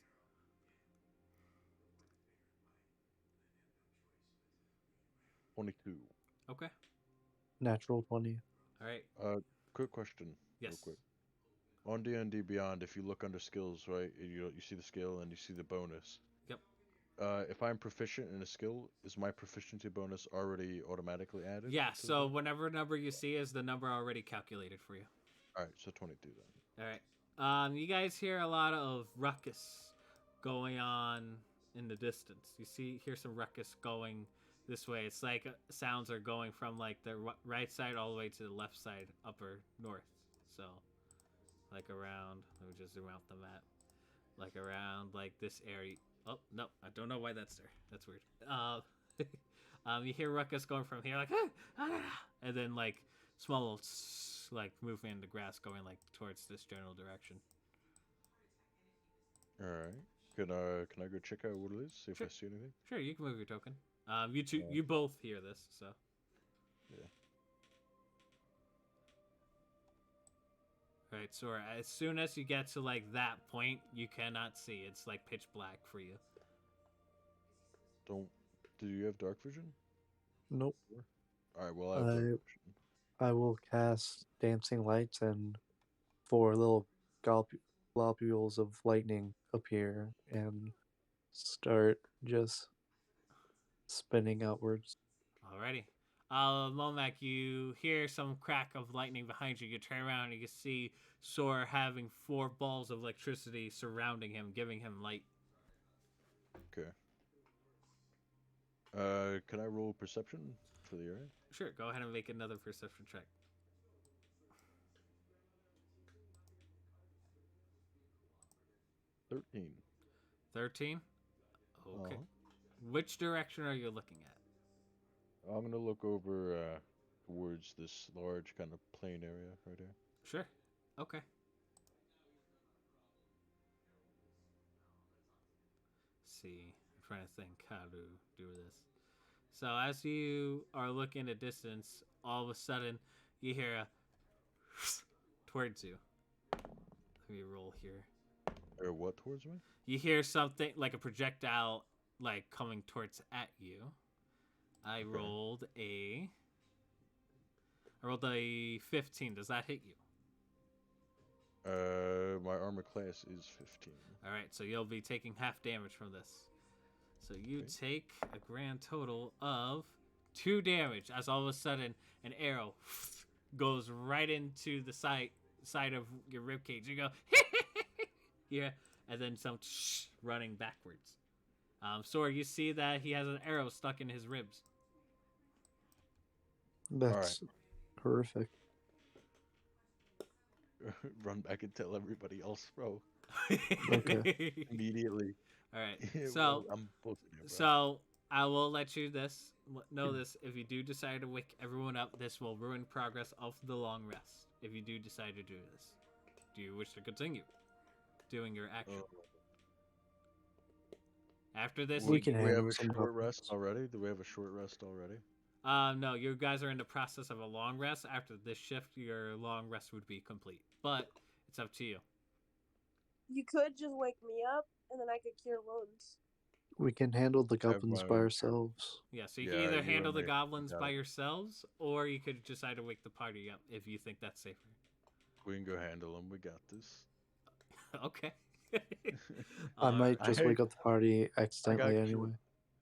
22. Okay. Natural 20. Alright. Quick question. Real Yes. quick. On D&D Beyond, if you look under skills, right, you see the skill and you see the bonus. Yep. If I'm proficient in a skill, is my proficiency bonus already automatically added? Yeah, to so the- whatever number you see is the number already calculated for you. Alright, so 22 then. Alright. You guys hear a lot of ruckus going on in the distance. Hear some ruckus going this way. It's like sounds are going from like the right side all the way to the left side, upper north. So, like around, let me just zoom out the map. Like around like this area. Oh, no, I don't know why that's there. That's weird. You hear ruckus going from here, like, and then like small like movement in the grass going like towards this general direction. Alright. Can I go check out what it is? See if Sure. I see anything? Sure, you can move your token. You both hear this, so. Yeah. Right, so as soon as you get to like that point, you cannot see. It's like pitch black for you. Do you have dark vision? Nope. Alright, well I have dark vision. I will cast dancing lights and 4 little globules of lightning appear and start just spinning outwards. Alrighty. Momac, you hear some crack of lightning behind you. You turn around and you can see Sora having 4 balls of electricity surrounding him, giving him light. Okay. Can I roll perception for the area? Sure, go ahead and make another perception check. 13. 13? Okay. Uh-huh. Which direction are you looking at? I'm gonna look over towards this large kind of plain area right here. Sure. Okay. See, I'm trying to think how to do this. So as you are looking at a distance, all of a sudden you hear a towards you. Let me roll here. Or what towards me? You hear something like a projectile like coming towards at you. I rolled a 15. Does that hit you? My armor class is 15. All right, so you'll be taking half damage from this. So you take a grand total of 2 damage as all of a sudden an arrow goes right into the side of your ribcage. You go, yeah, and then some running backwards. Sora, you see that he has an arrow stuck in his ribs. That's horrific. Run back and tell everybody else, bro. Okay. Immediately. All right. Yeah, So, well, I'm posting it, bro. so I will let you know this. If you do decide to wake everyone up, this will ruin progress of the long rest. If you do decide to do this, do you wish to continue doing your action? After this, We can do we handle have a some short problems. rest already? Do we have a short rest already? No, you guys are in the process of a long rest. After this shift, your long rest would be complete. But it's up to you. You could just wake me up, and then I could cure wounds. We can handle the I have goblins my by own ourselves. Yeah, so you Yeah, can either you handle and the me, goblins got by it. yourselves, or you could decide to wake the party up if you think that's safer. We can go handle them. We got this. Okay. I might I- just wake up the party I accidentally got anyway.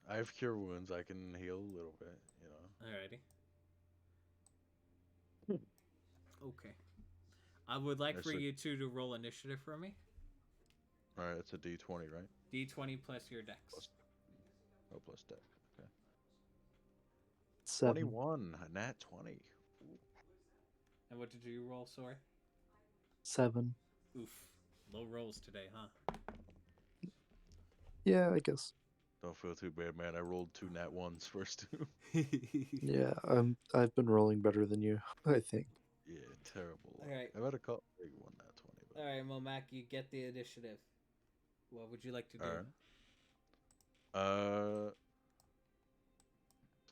I have cure wounds. I can heal a little bit, you know. Alrighty. Okay. I would like for Actually- you two to roll initiative for me. All right, it's a D20, right? D20 plus your dex. Oh, plus deck. Okay. 7. 21, a nat 20. And what did you roll, sorry? 7. Oof. Low rolls today, huh? Yeah, I guess. Don't feel too bad, man. I rolled 2 nat 1s first two. Yeah, I've been rolling better than you, I think. terrible luck. Alright. I've had a couple big one that 20. But... All right, Momac, you get the initiative. What would you like to do? All right.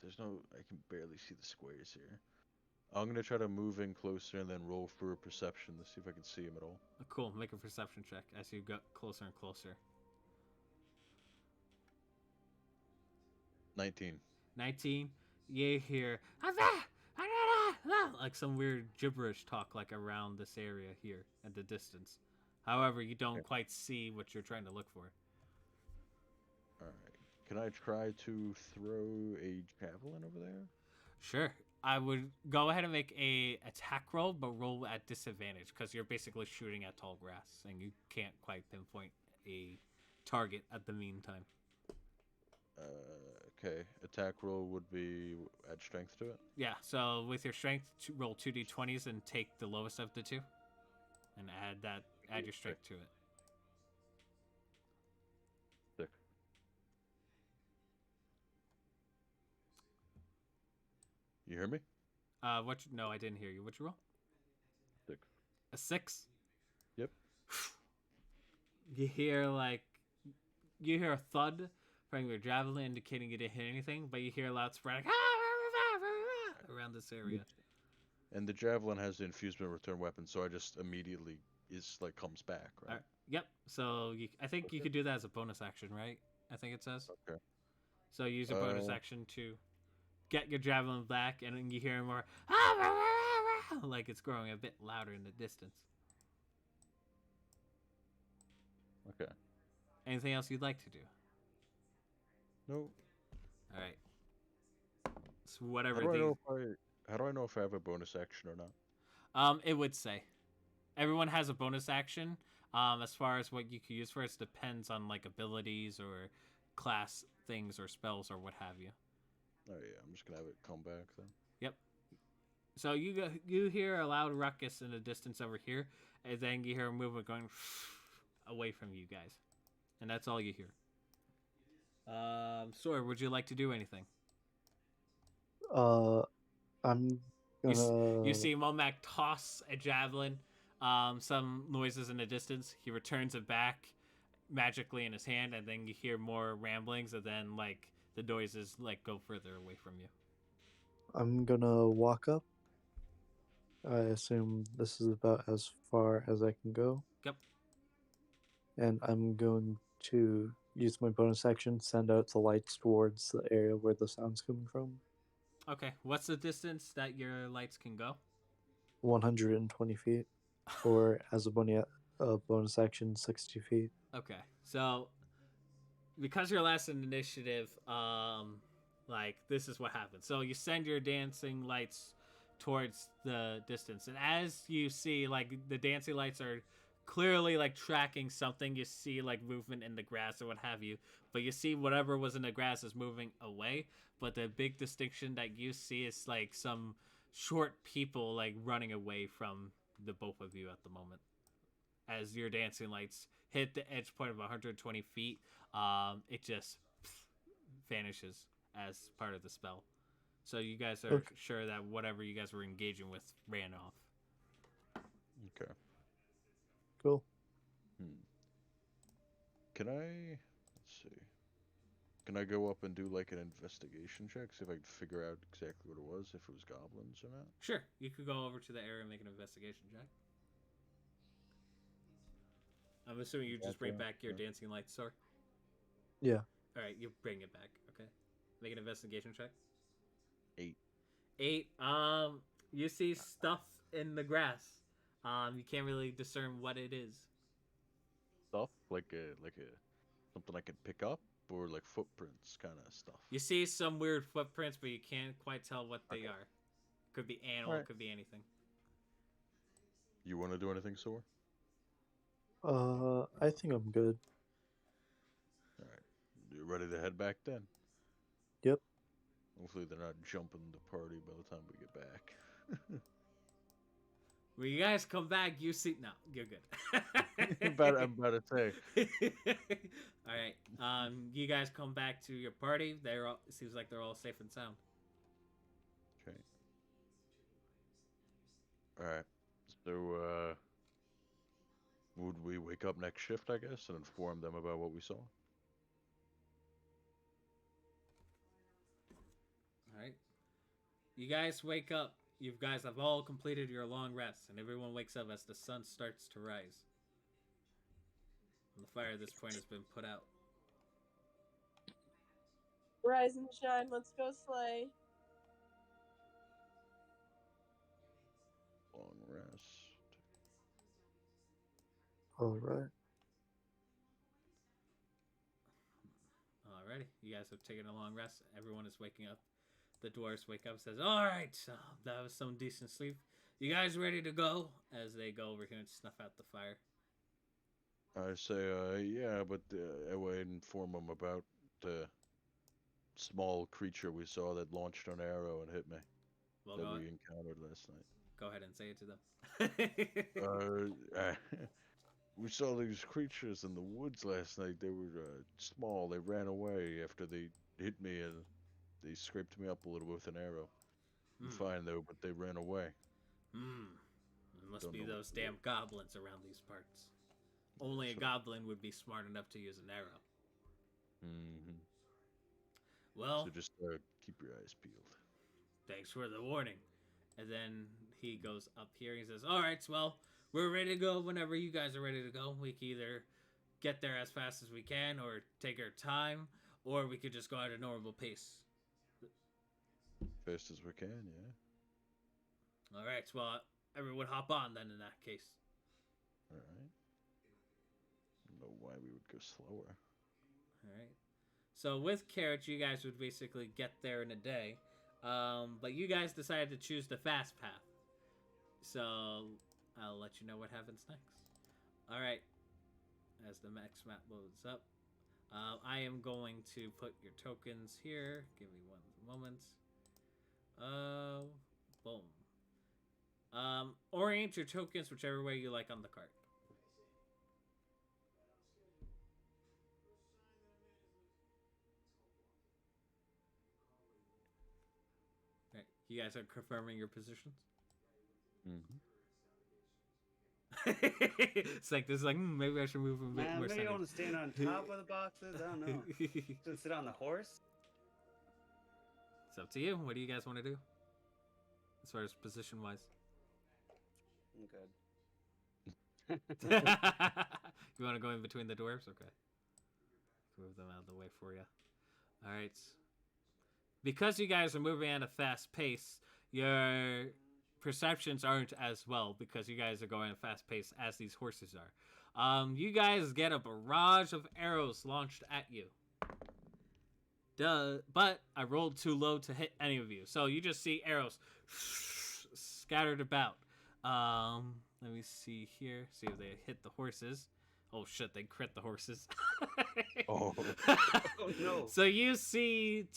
There's no. I can barely see the squares here. I'm gonna try to move in closer and then roll for a perception to see if I can see him at all. Cool. Make a perception check as you get closer and closer. 19. 19. You hear like some weird gibberish talk like around this area here at the distance. However, you don't quite see what you're trying to look for. All right. Can I try to throw a javelin over there? Sure. I would go ahead and make a attack roll, but roll at disadvantage because you're basically shooting at tall grass and you can't quite pinpoint a target at the meantime. Okay. Attack roll would be add strength to it. Yeah, so with your strength, roll 2d20s and take the lowest of the two, and add your strength to it. 6. You hear me? No, I didn't hear you. What'd you roll? 6. A 6? Yep. You hear a thud from your javelin indicating you didn't hit anything, but you hear a loud sporadic around this area. And the javelin has the infusement return weapon, so I just immediately comes back, right? Yep. So I think you could do that as a bonus action, right? I think it says. Okay. So use a bonus action to get your javelin back, and then you hear more like it's growing a bit louder in the distance. Okay. Anything else you'd like to do? No. All right. So whatever. How do I know if I have a bonus action or not? It would say everyone has a bonus action. As far as what you could use for it depends on like abilities or class things or spells or what have you. Oh yeah, I'm just gonna have it come back then. Yep. So you hear a loud ruckus in the distance over here, and then you hear a movement going away from you guys, and that's all you hear. Sword, would you like to do anything? I'm gonna. You see Momac toss a javelin. Some noises in the distance. He returns it back magically in his hand, and then you hear more ramblings, and then like the noises like go further away from you. I'm gonna walk up. I assume this is about as far as I can go. Yep. And I'm going to use my bonus action, send out the lights towards the area where the sound's coming from. Okay. What's the distance that your lights can go? 120 feet. Or as a bonus action, 60 feet. Okay. So because you're last in initiative, this is what happens. So you send your dancing lights towards the distance, and as you see, like the dancing lights are clearly like tracking something. You see like movement in the grass or what have you, but you see whatever was in the grass is moving away. But the big distinction that you see is like some short people like running away from the both of you at the moment. As your dancing lights hit the edge point of 120 feet, it just vanishes as part of the spell. So you guys are sure that whatever you guys were engaging with ran off. Okay. Cool. Can I go up and do like an investigation check, see if I can figure out exactly what it was, if it was goblins or not? Sure. You could go over to the area and make an investigation check. I'm assuming you just bring back your dancing light sword? Yeah. Alright, you bring it back. Okay. Make an investigation check. 8. 8. You see stuff in the grass. You can't really discern what it is. Stuff? Like something I can pick up? Or like footprints kind of stuff? You see some weird footprints, but you can't quite tell what they are. Could be animal, Right. Could be anything. You want to do anything, Sore? I think I'm good. Alright. You ready to head back then? Yep. Hopefully they're not jumping the party by the time we get back. When you guys come back, you see... No, you're good. I'm about to say. Alright, you guys come back to your party. It seems like they're all safe and sound. Okay. Alright. So, would we wake up next shift, I guess, and inform them about what we saw? All right. You guys wake up. You guys have all completed your long rest, and everyone wakes up as the sun starts to rise. And the fire at this point has been put out. Rise and shine, let's go slay. Long rest. All right. Alrighty, you guys have taken a long rest. Everyone is waking up. The dwarves wake up and says, "Alright, that was some decent sleep. You guys ready to go?" As they go over here and snuff out the fire. I say, yeah, but I would inform them about the small creature we saw that launched an arrow and hit me Well, that we encountered last night. go ahead and say it to them. We saw these creatures in the woods last night. They were small. They ran away after they hit me, and they scraped me up a little with an arrow. I'm fine though, but they ran away. It must Don't be know what those to damn do. goblins around these parts. Only a goblin would be smart enough to use an arrow. Mm-hmm. Well, So just keep your eyes peeled. thanks for the warning. And then he goes up here and he says, "Alright, well, we're ready to go whenever you guys are ready to go. We can either get there as fast as we can or take our time, or we could just go at a normal pace." Fast as we can, yeah. Alright, well, everyone hop on then in that case. Alright. I don't know why we would go slower. Alright. So with Carrot, you guys would basically get there in a day. But you guys decided to choose the fast path. So I'll let you know what happens next. Alright. As the next map loads up. I am going to put your tokens here. Give me one moment. Boom. Orient your tokens whichever way you like on the card. Okay, you guys are confirming your positions? Mm-hmm. It's like this is like maybe I should move a bit Man, more maybe I centered. want to stand on top of the boxes. I don't know. Should sit on the horse. It's up to you. What do you guys want to do? As far as position wise. I'm good. You want to go in between the dwarves? Okay. Move them out of the way for you. Alright. Because you guys are moving at a fast pace, your perceptions aren't as well because you guys are going at a fast pace as these horses are. You guys get a barrage of arrows launched at you. But I rolled too low to hit any of you. So you just see arrows scattered about. Let me see here. See if they hit the horses. Oh shit, they crit the horses. Oh. Oh no. So you see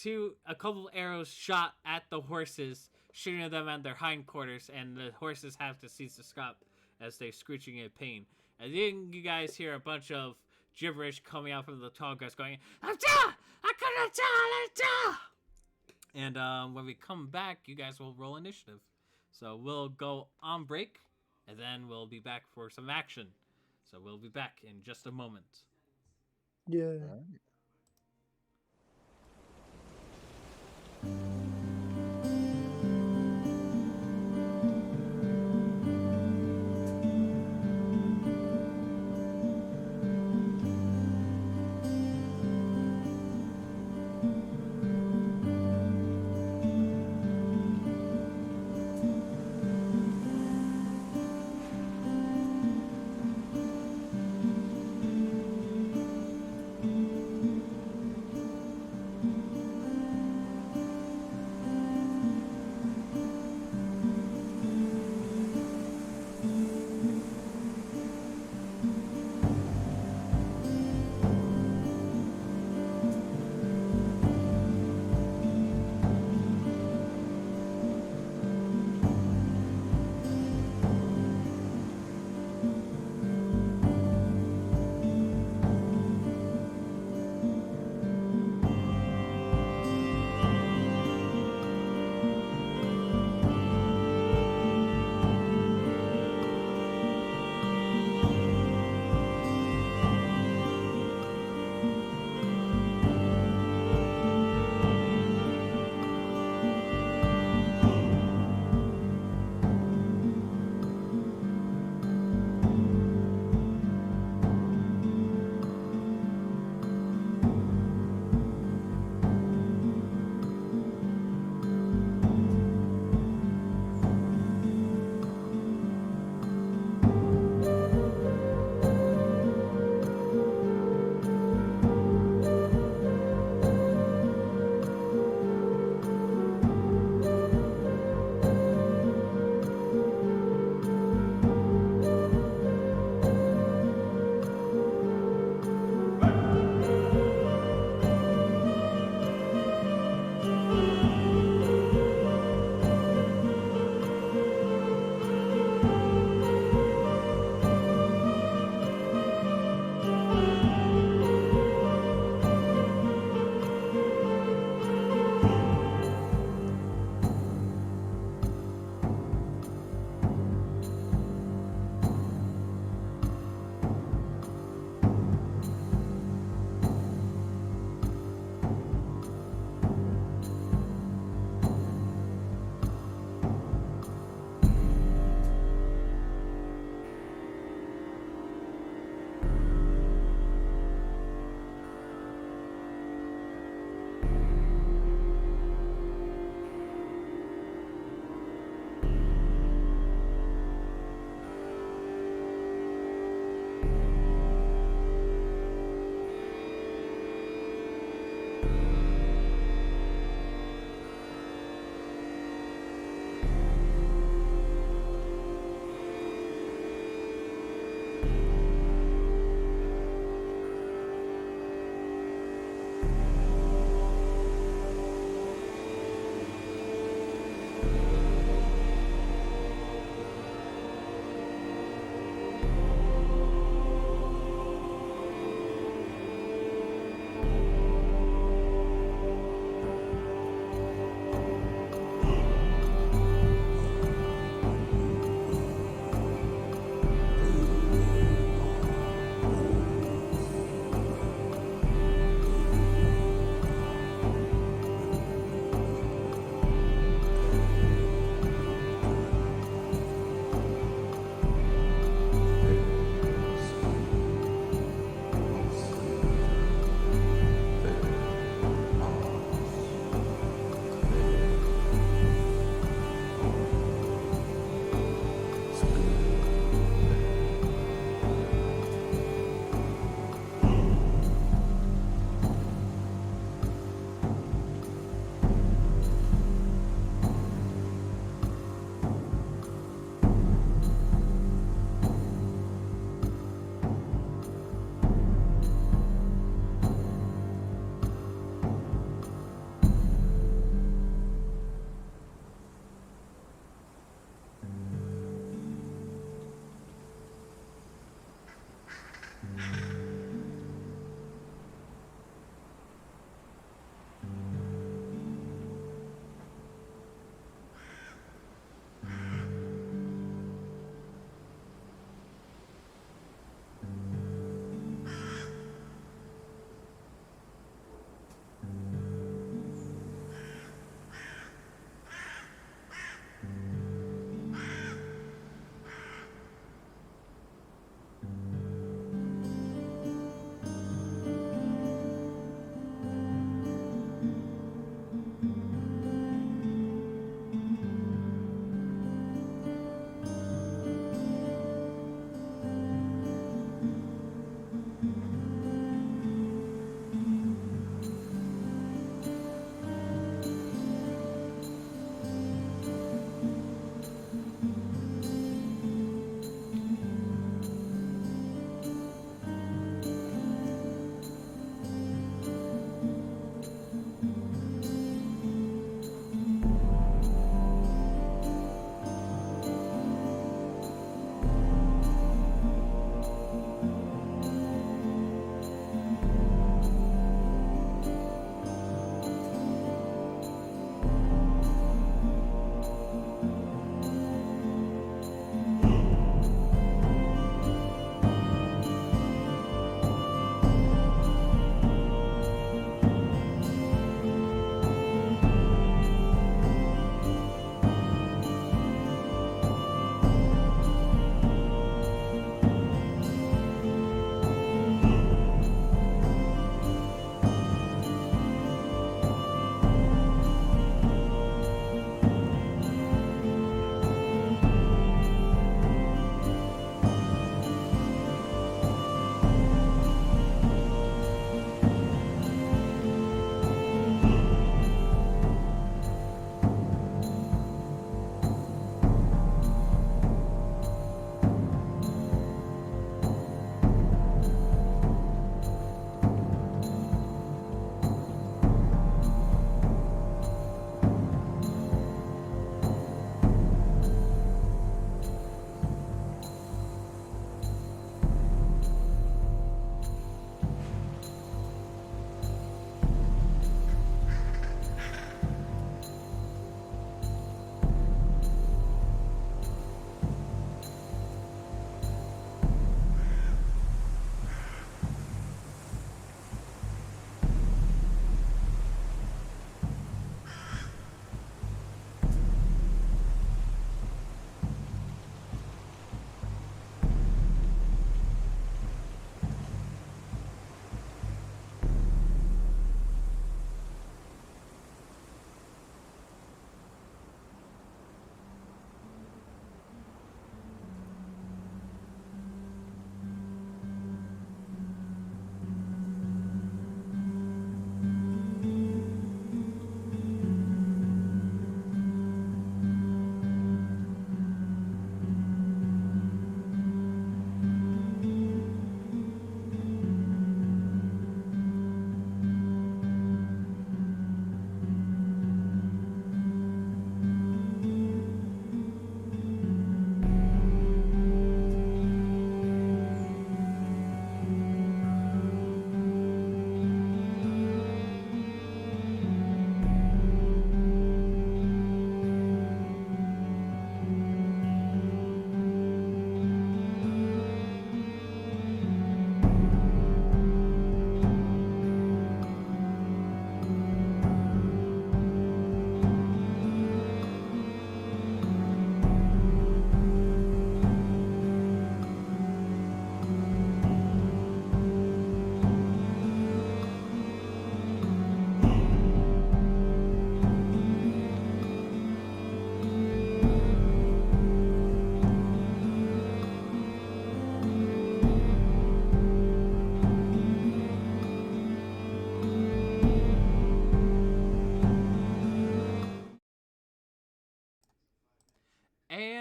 a couple arrows shot at the horses, shooting them at their hindquarters, and the horses have to cease to stop as they're screeching in pain. And then you guys hear a bunch of gibberish coming out from the tall guys going, "After! I couldn't tell! And when we come back, you guys will roll initiative. So we'll go on break, and then we'll be back for some action. So we'll be back in just a moment. Yeah. Alright.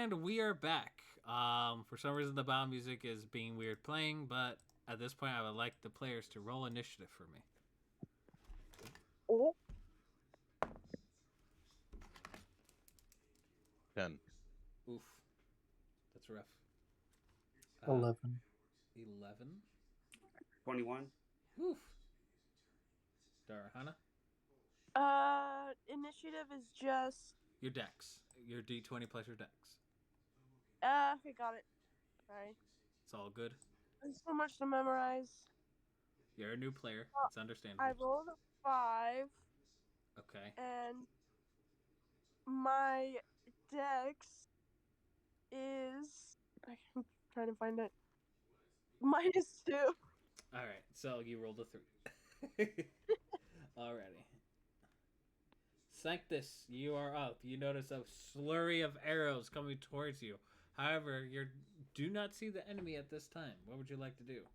And we are back. For some reason, the bound music is being weird playing, but at this point, I would like the players to roll initiative for me. Oh, 10. Oof. That's rough. 11. 11. 21. Oof. Darhana? initiative is just. Your dex. Your d20 plus your dex. Okay, got it. Sorry. It's all good. There's so much to memorize. You're a new player. It's understandable. I rolled a 5, Okay. and my dex is. I'm trying to find it. -2. Alright, so you rolled a 3. Alrighty. Sanctus, you are up. You notice a slurry of arrows coming towards you. However, you do not see the enemy at this time. What would you like to do?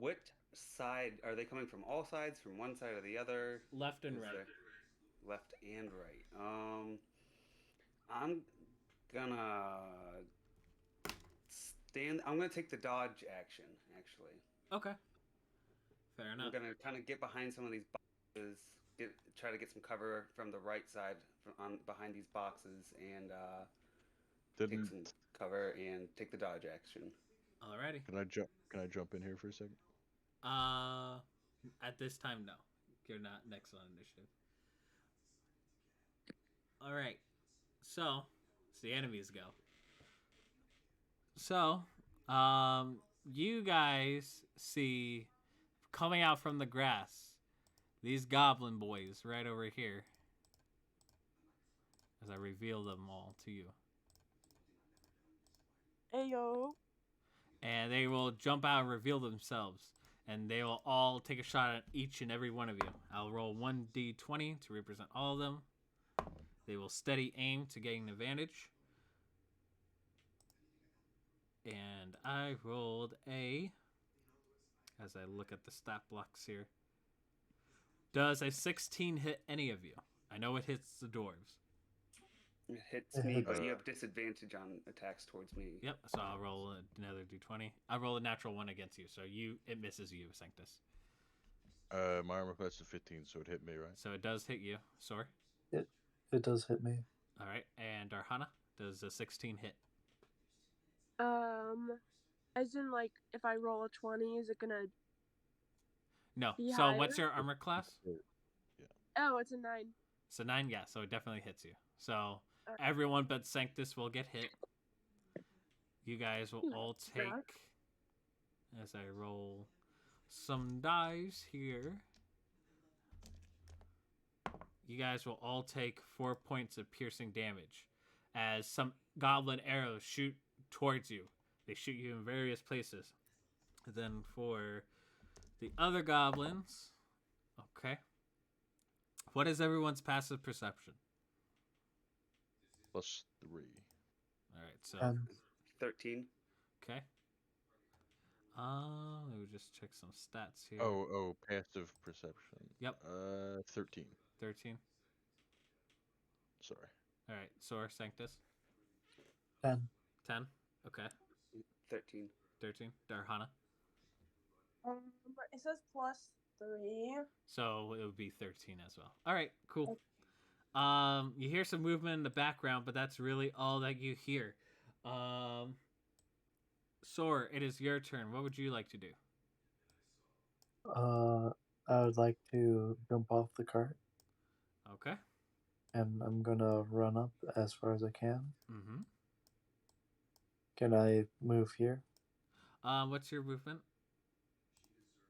What side are they coming from? All sides, from one side or the other? Left and Is right. there- Left and right. I'm gonna stand. I'm gonna take the dodge action. Actually, Okay. Fair I'm enough. gonna kind of get behind some of these boxes. Try to get some cover from the right side, behind these boxes, and take Didn't some cover and take the dodge action. Alrighty. Can I jump in here for a second? At this time, no. You're not next on initiative. Alright. So, it's the enemies go. So, you guys see coming out from the grass these goblin boys right over here. As I reveal them all to you. Ayo. And they will jump out and reveal themselves. And they will all take a shot at each and every one of you. I'll roll 1d20 to represent all of them. They will steady aim to gain advantage. And I rolled as I look at the stat blocks here. Does a 16 hit any of you? I know it hits the dwarves. It hits It me, hits. but you have disadvantage on attacks towards me. Yep, so I'll roll another d20. I roll a natural 1 against you, so it misses you, Sanctus. My armor class is 15, so it hit me, right? So it does hit you. Sorry. It does hit me. All right, and Darhana, does a 16 hit? As in, like, if I roll a 20, is it gonna No. be So higher? what's your armor class? Oh, it's a 9. So 9, yeah, so it definitely hits you. So Alright. everyone but Sanctus will get hit. You guys will all take, as I roll some dice here, you guys will all take 4 points of piercing damage as some goblin arrows shoot towards you. They shoot you in various places. Then for the other goblins, okay. What is everyone's passive perception? +3. All right, so 13. okay. Let me just check some stats here. Oh, passive perception. Yep. 13. 13. Sorry. All right, Sor Sanctus. 10. 10. Okay. 13. 13. Darhana. It says +3. So it would be 13 as well. All right, cool. You hear some movement in the background, but that's really all that you hear. Sor, it is your turn. What would you like to do? I would like to jump off the cart, Okay. and I'm gonna run up as far as I can. Mm-hmm. Can I move here? What's your movement?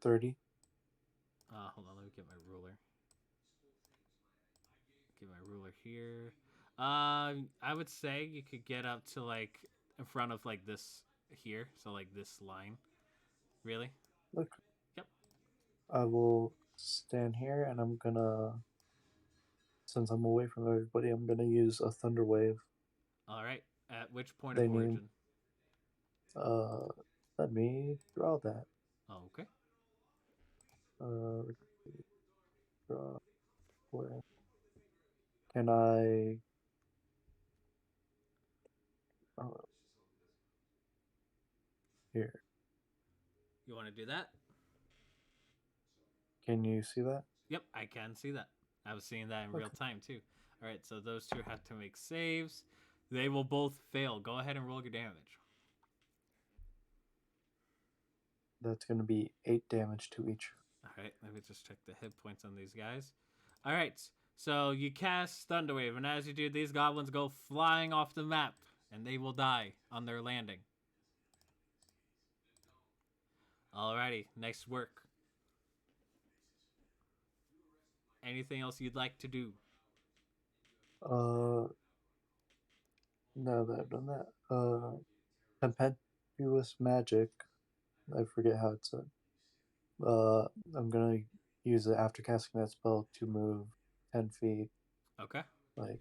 30. Hold on, let me get my ruler. Get my ruler here. I would say you could get up to like in front of like this here, so like this line. Really? Look. Yep. I will stand here, and I'm gonna, since I'm away from everybody, I'm gonna use a thunder wave. All right. At which point They of need- origin? Let me draw that. Oh, okay. Draw where? Can I do that. Can you see that? Yep, I can see that. I was seeing that in real Okay. time too. All right, so those two have to make saves. They will both fail. Go ahead and roll your damage. That's going to be 8 damage to each. All right, let me just check the hit points on these guys. All right, so you cast Thunderwave, and as you do, these goblins go flying off the map, and they will die on their landing. Alrighty, nice work. Anything else you'd like to do? Now that I've done that, tempestuous magic. I forget how it's said. I'm gonna use it after casting that spell to move 10 feet, Okay, like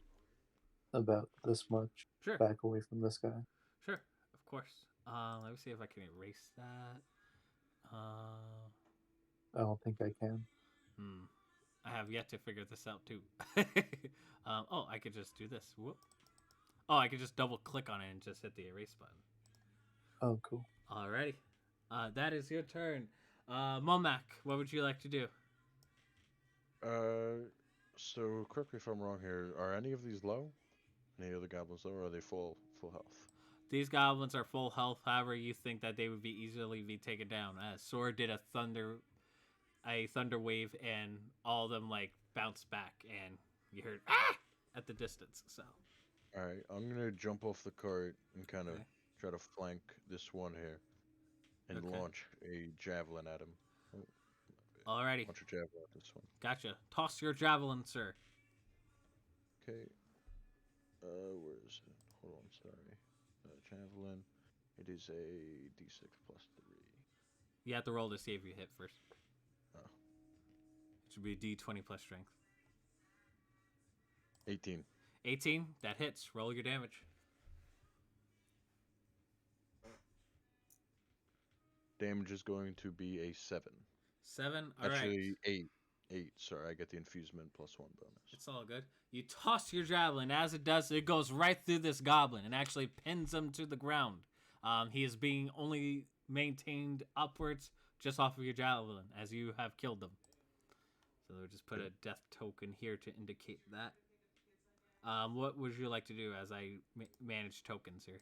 about this much, sure, back away from this guy. sure, of course. Let me see if I can erase that. I don't think I can. I have yet to figure this out too. Oh, I could just do this. Whoop. Oh, I could just double click on it and just hit the erase button. Oh, cool. Alrighty. That is your turn. Momac, what would you like to do? So correct me if I'm wrong here. Are any of these low? Any of the goblins low, or are they full health? These goblins are full health. However, you think that they would be easily be taken down. Sword did a thunder wave, and all of them like bounced back, and you heard ah at the distance. So. All right, I'm gonna jump off the cart and kind of Okay. try to flank this one here, and Okay. launch a javelin at him. Alrighty. Launch a javelin at this one. Gotcha. Toss your javelin, sir. Okay. Where is it? Hold on, sorry. Javelin. It is a D6 plus 3. You have to roll to see if you hit first. Oh. It should be D20 plus strength. 18. 18. That hits. Roll your damage. Damage is going to be a 7. 7. All right. Actually, 8. 8. Sorry, I get the infusement plus 1 bonus. It's all good. You toss your javelin. As it does, it goes right through this goblin and actually pins him to the ground. He is being only maintained upwards just off of your javelin as you have killed them. So we'll just put a death token here to indicate that. What would you like to do as I manage tokens here?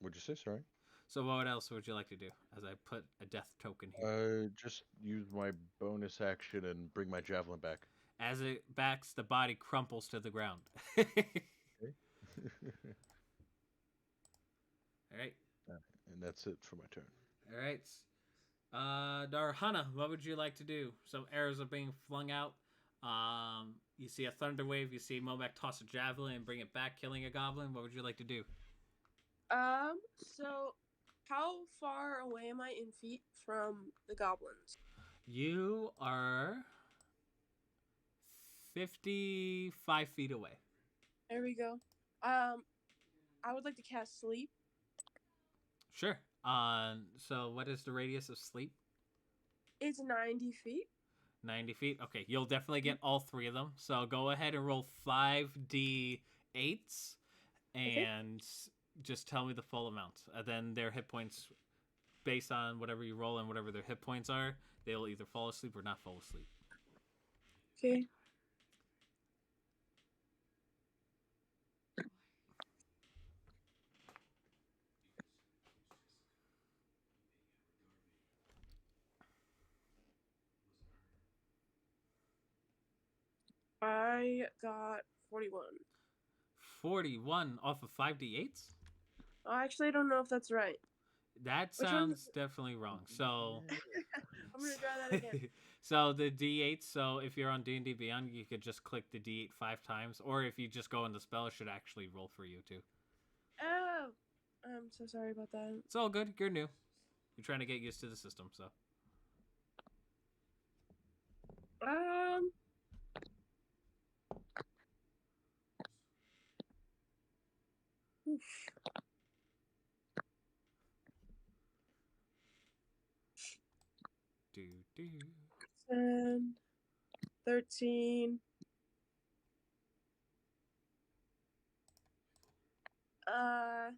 What'd you say? Sorry. So what else would you like to do as I put a death token here? Just use my bonus action and bring my javelin back. As it backs, the body crumples to the ground. All right. And that's it for my turn. All right. Darhana, what would you like to do? Some arrows are being flung out. You see a thunder wave. You see Momek toss a javelin and bring it back, killing a goblin. What would you like to do? So how far away am I in feet from the goblins? You are 55 feet away. There we go. I would like to cast sleep. Sure. So what is the radius of sleep? It's 90 feet. 90 feet. Okay, you'll definitely get all three of them. So go ahead and roll 5d8s and just tell me the full amount. And then their hit points, based on whatever you roll and whatever their hit points are, they'll either fall asleep or not fall asleep. Okay. I got 41. 41 off of 5d8s? Actually, I don't know if that's right. That sounds definitely wrong. So I'm gonna try that again. So the D8, so if you're on D&D Beyond, you could just click the D8 5 times, or if you just go in the spell, it should actually roll for you too. Oh, I'm so sorry about that. It's all good. You're new. You're trying to get used to the system, so. Oof. Do. 10, 13.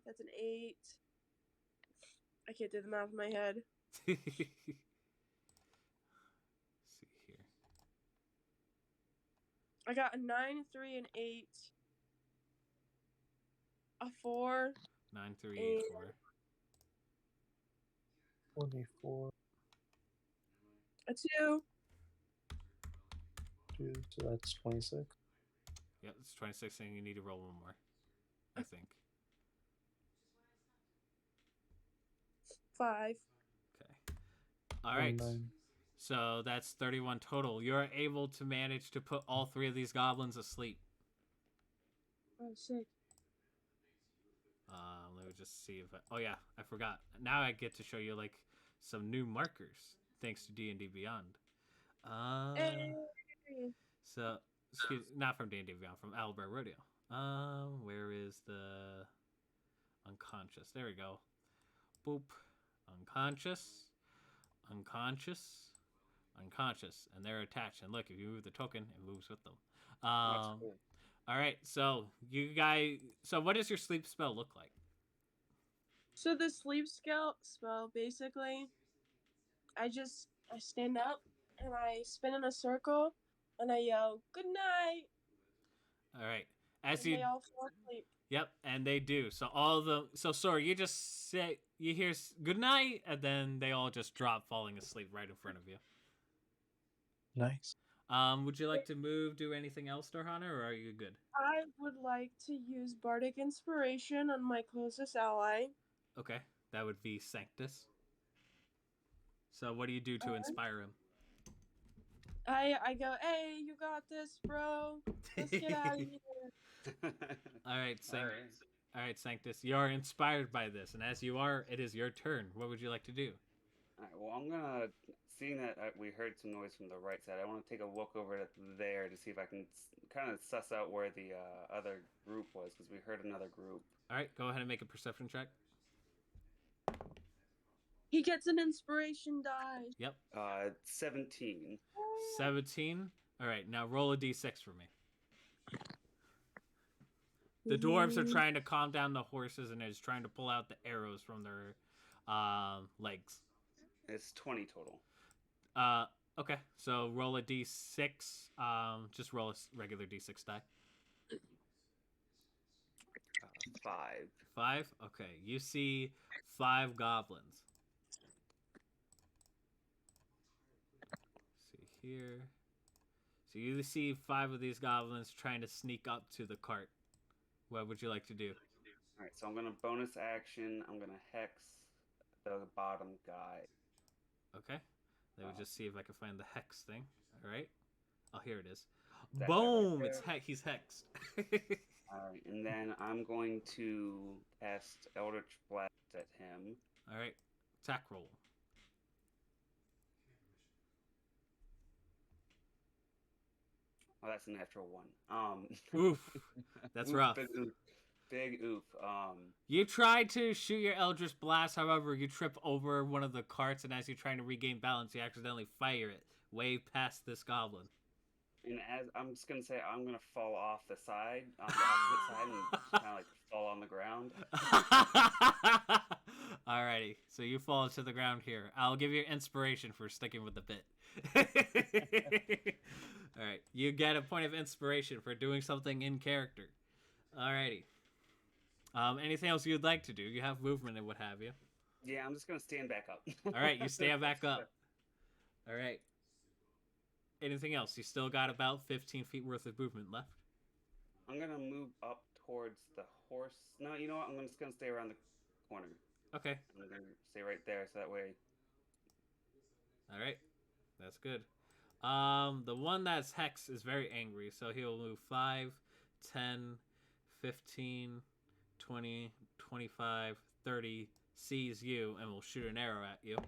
That's an 8. I can't do the math in my head. See here. I got a 9, 3, and 8. A 4. 9, 3, 8, 4. 24. A 2. 2, so that's 26. Yep, it's 26, and you need to roll one more, I think. 5. Okay. All right. 9. So that's 31 total. You're able to manage to put all 3 of these goblins asleep. Oh, sick. Let me just see if oh yeah, I forgot. Now I get to show you like some new markers thanks to D&D Beyond. Hey. So not from D&D Beyond, from Albert Rodeo. Where is the unconscious? There we go. Boop. Unconscious. And they're attached. And look, if you move the token, it moves with them. That's cool. All right, so you guys. So what does your sleep spell look like? So the sleep spell, basically, I stand up and I spin in a circle and I yell, "Good night!" All right, and they all fall asleep. Yep, and they do. So all of them. So sorry, you just say you hear "good night," and then they all just drop, falling asleep right in front of you. Nice. Would you like to move, do anything else, Darhana, or are you good? I would like to use Bardic Inspiration on my closest ally. Okay, that would be Sanctus. So what do you do to inspire him? I go, "Hey, you got this, bro. Let's get out of here." All right, Sanctus. You are inspired by this, and as you are, it is your turn. What would you like to do? All right, well, I'm gonna, seeing that we heard some noise from the right side, I want to take a look over at there to see if I can kind of suss out where the other group was, because we heard another group. All right, go ahead and make a perception check. He gets an inspiration die. Yep. 17. 17. All right, now roll a d6 for me. The dwarves are trying to calm down the horses and is trying to pull out the arrows from their legs. It's 20 total. Okay, so roll a d6. Just roll a regular d6 die. 5. 5? Okay, you see 5 goblins. See here. So you see 5 of these goblins trying to sneak up to the cart. What would you like to do? All right, so I'm gonna bonus action. I'm gonna hex the bottom guy. Okay. Let me just see if I can find the hex thing. All right. Oh, here it is. That Boom! right It's he's hexed. All right, and then I'm going to cast Eldritch Blast at him. All right. Attack roll. Oh, that's a natural 1. Oof. That's rough. Big oof. You try to shoot your Eldritch Blast, however, you trip over one of the carts, and as you're trying to regain balance, you accidentally fire it way past this goblin. And as I'm just gonna say, I'm gonna fall off the side, on the opposite side, and just kind of like fall on the ground. Alrighty, so you fall to the ground here. I'll give you inspiration for sticking with the bit. Alright, you get a point of inspiration for doing something in character. Alrighty. Anything else you'd like to do? You have movement and what have you. Yeah, I'm just gonna stand back up. Alright, you stand back up. Alright. Anything else? You still got about 15 feet worth of movement left. I'm gonna move up towards the horse. No, you know what? I'm just gonna stay around the corner. Okay. I'm gonna stay right there, so that way. All right, that's good. The one that's hex is very angry, so he'll move 5, 10, 15, 20, 25, 30, sees you, and will shoot an arrow at you.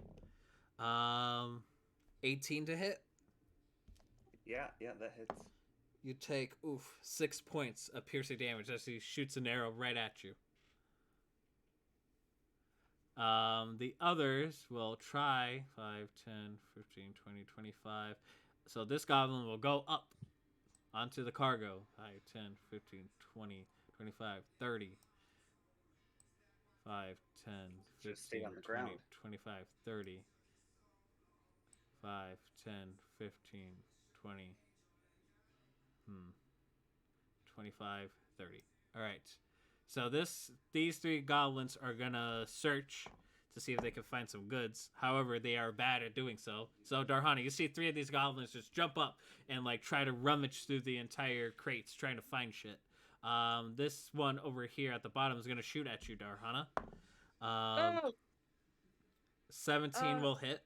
18 to hit. Yeah, that hits. You take 6 points of piercing damage as he shoots an arrow right at you. The others will try 5, 10, 15, 20, 25. So this goblin will go up onto the cargo. 5, 10, 15, 20, 25, 30, 5, 10, Just stay 15, on the 20, ground. 25, 30. 5, 10, 15, 20. 25, 30. All right. So these three goblins are gonna search to see if they can find some goods. However, they are bad at doing so. So Darhana, you see three of these goblins just jump up and like try to rummage through the entire crates trying to find shit. This one over here at the bottom is gonna shoot at you, Darhana. Oh, 17 will hit.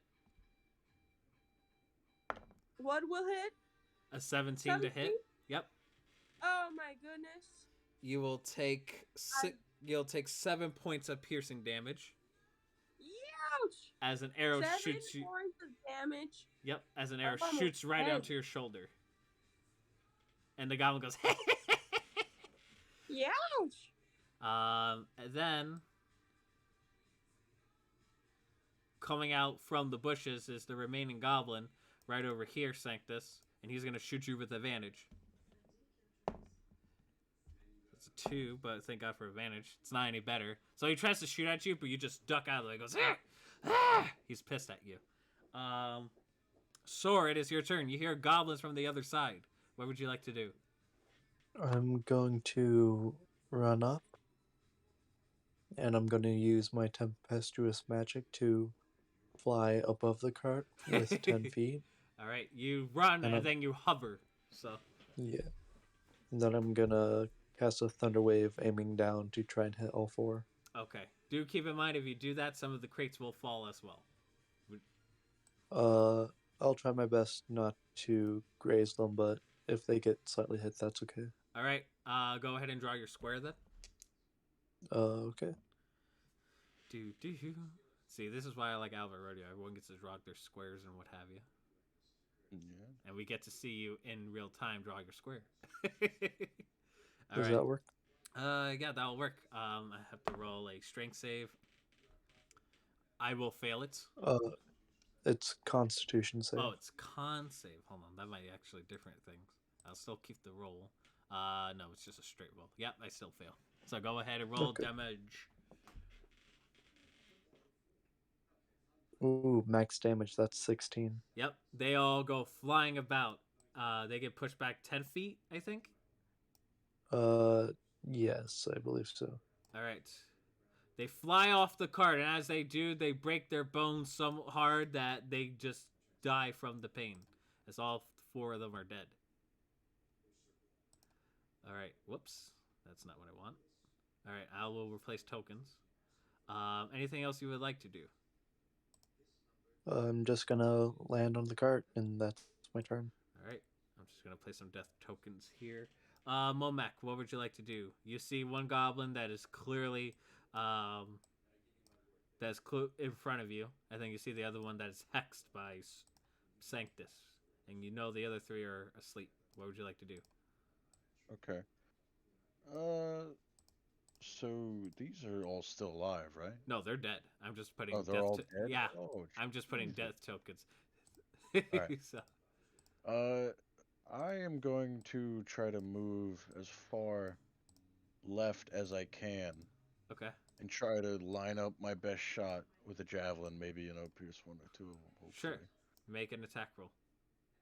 what will hit? A 17 to 17? hit. Yep. Oh my goodness. You will take You'll take 7 points of piercing damage Ouch! as an arrow 7 shoots you. points of damage. Yep, as an arrow I'm shoots right dead. onto your shoulder, and the goblin goes. Ouch! And then coming out from the bushes is the remaining goblin right over here, Sanctus, and he's gonna shoot you with advantage. It's a 2, but thank God for advantage. It's not any better. So he tries to shoot at you, but you just duck out of the way. He goes, ah! Ah! He's pissed at you. Sor, it is your turn. You hear goblins from the other side. What would you like to do? I'm going to run up, and I'm going to use my tempestuous magic to fly above the cart with 10 feet. All right, you run And and then you hover. So Yeah. And then I'm going to cast a thunder wave aiming down to try and hit all 4. okay, do keep in mind if you do that, some of the crates will fall as well. I'll try my best not to graze them, but if they get slightly hit, that's okay. All right, go ahead and draw your square then. Okay. See, this is why I like Alva Rodeo. Everyone gets to draw their squares and what have you. Yeah. And we get to see you in real time draw your square. Does that work? Yeah, that'll work. I have to roll a strength save. I will fail it. It's Constitution save. Oh, it's con save. Hold on, that might actually different things. I'll still keep the roll. No, it's just a straight roll. Yep, I still fail. So go ahead and roll damage. Ooh, max damage. That's 16. Yep, they all go flying about. They get pushed back 10 feet, I think. Yes, I believe so. All right. They fly off the cart, and as they do, they break their bones so hard that they just die from the pain. As all 4 of them are dead. All right. Whoops. That's not what I want. All right. I will replace tokens. Anything else you would like to do? I'm just gonna land on the cart, and that's my turn. All right. I'm just going to place some death tokens here. Momek, what would you like to do? You see one goblin that is clearly in front of you. I think you see the other one that is hexed by Sanctus. And you know the other 3 are asleep. What would you like to do? Okay. So these are all still alive, right? No, they're dead. I'm just putting they're all dead? Yeah. Oh, I'm just putting Jesus. death tokens. Alright. So, I am going to try to move as far left as I can okay. and try to line up my best shot with a javelin, maybe, pierce 1 or 2 of them, hopefully. Sure. Make an attack roll.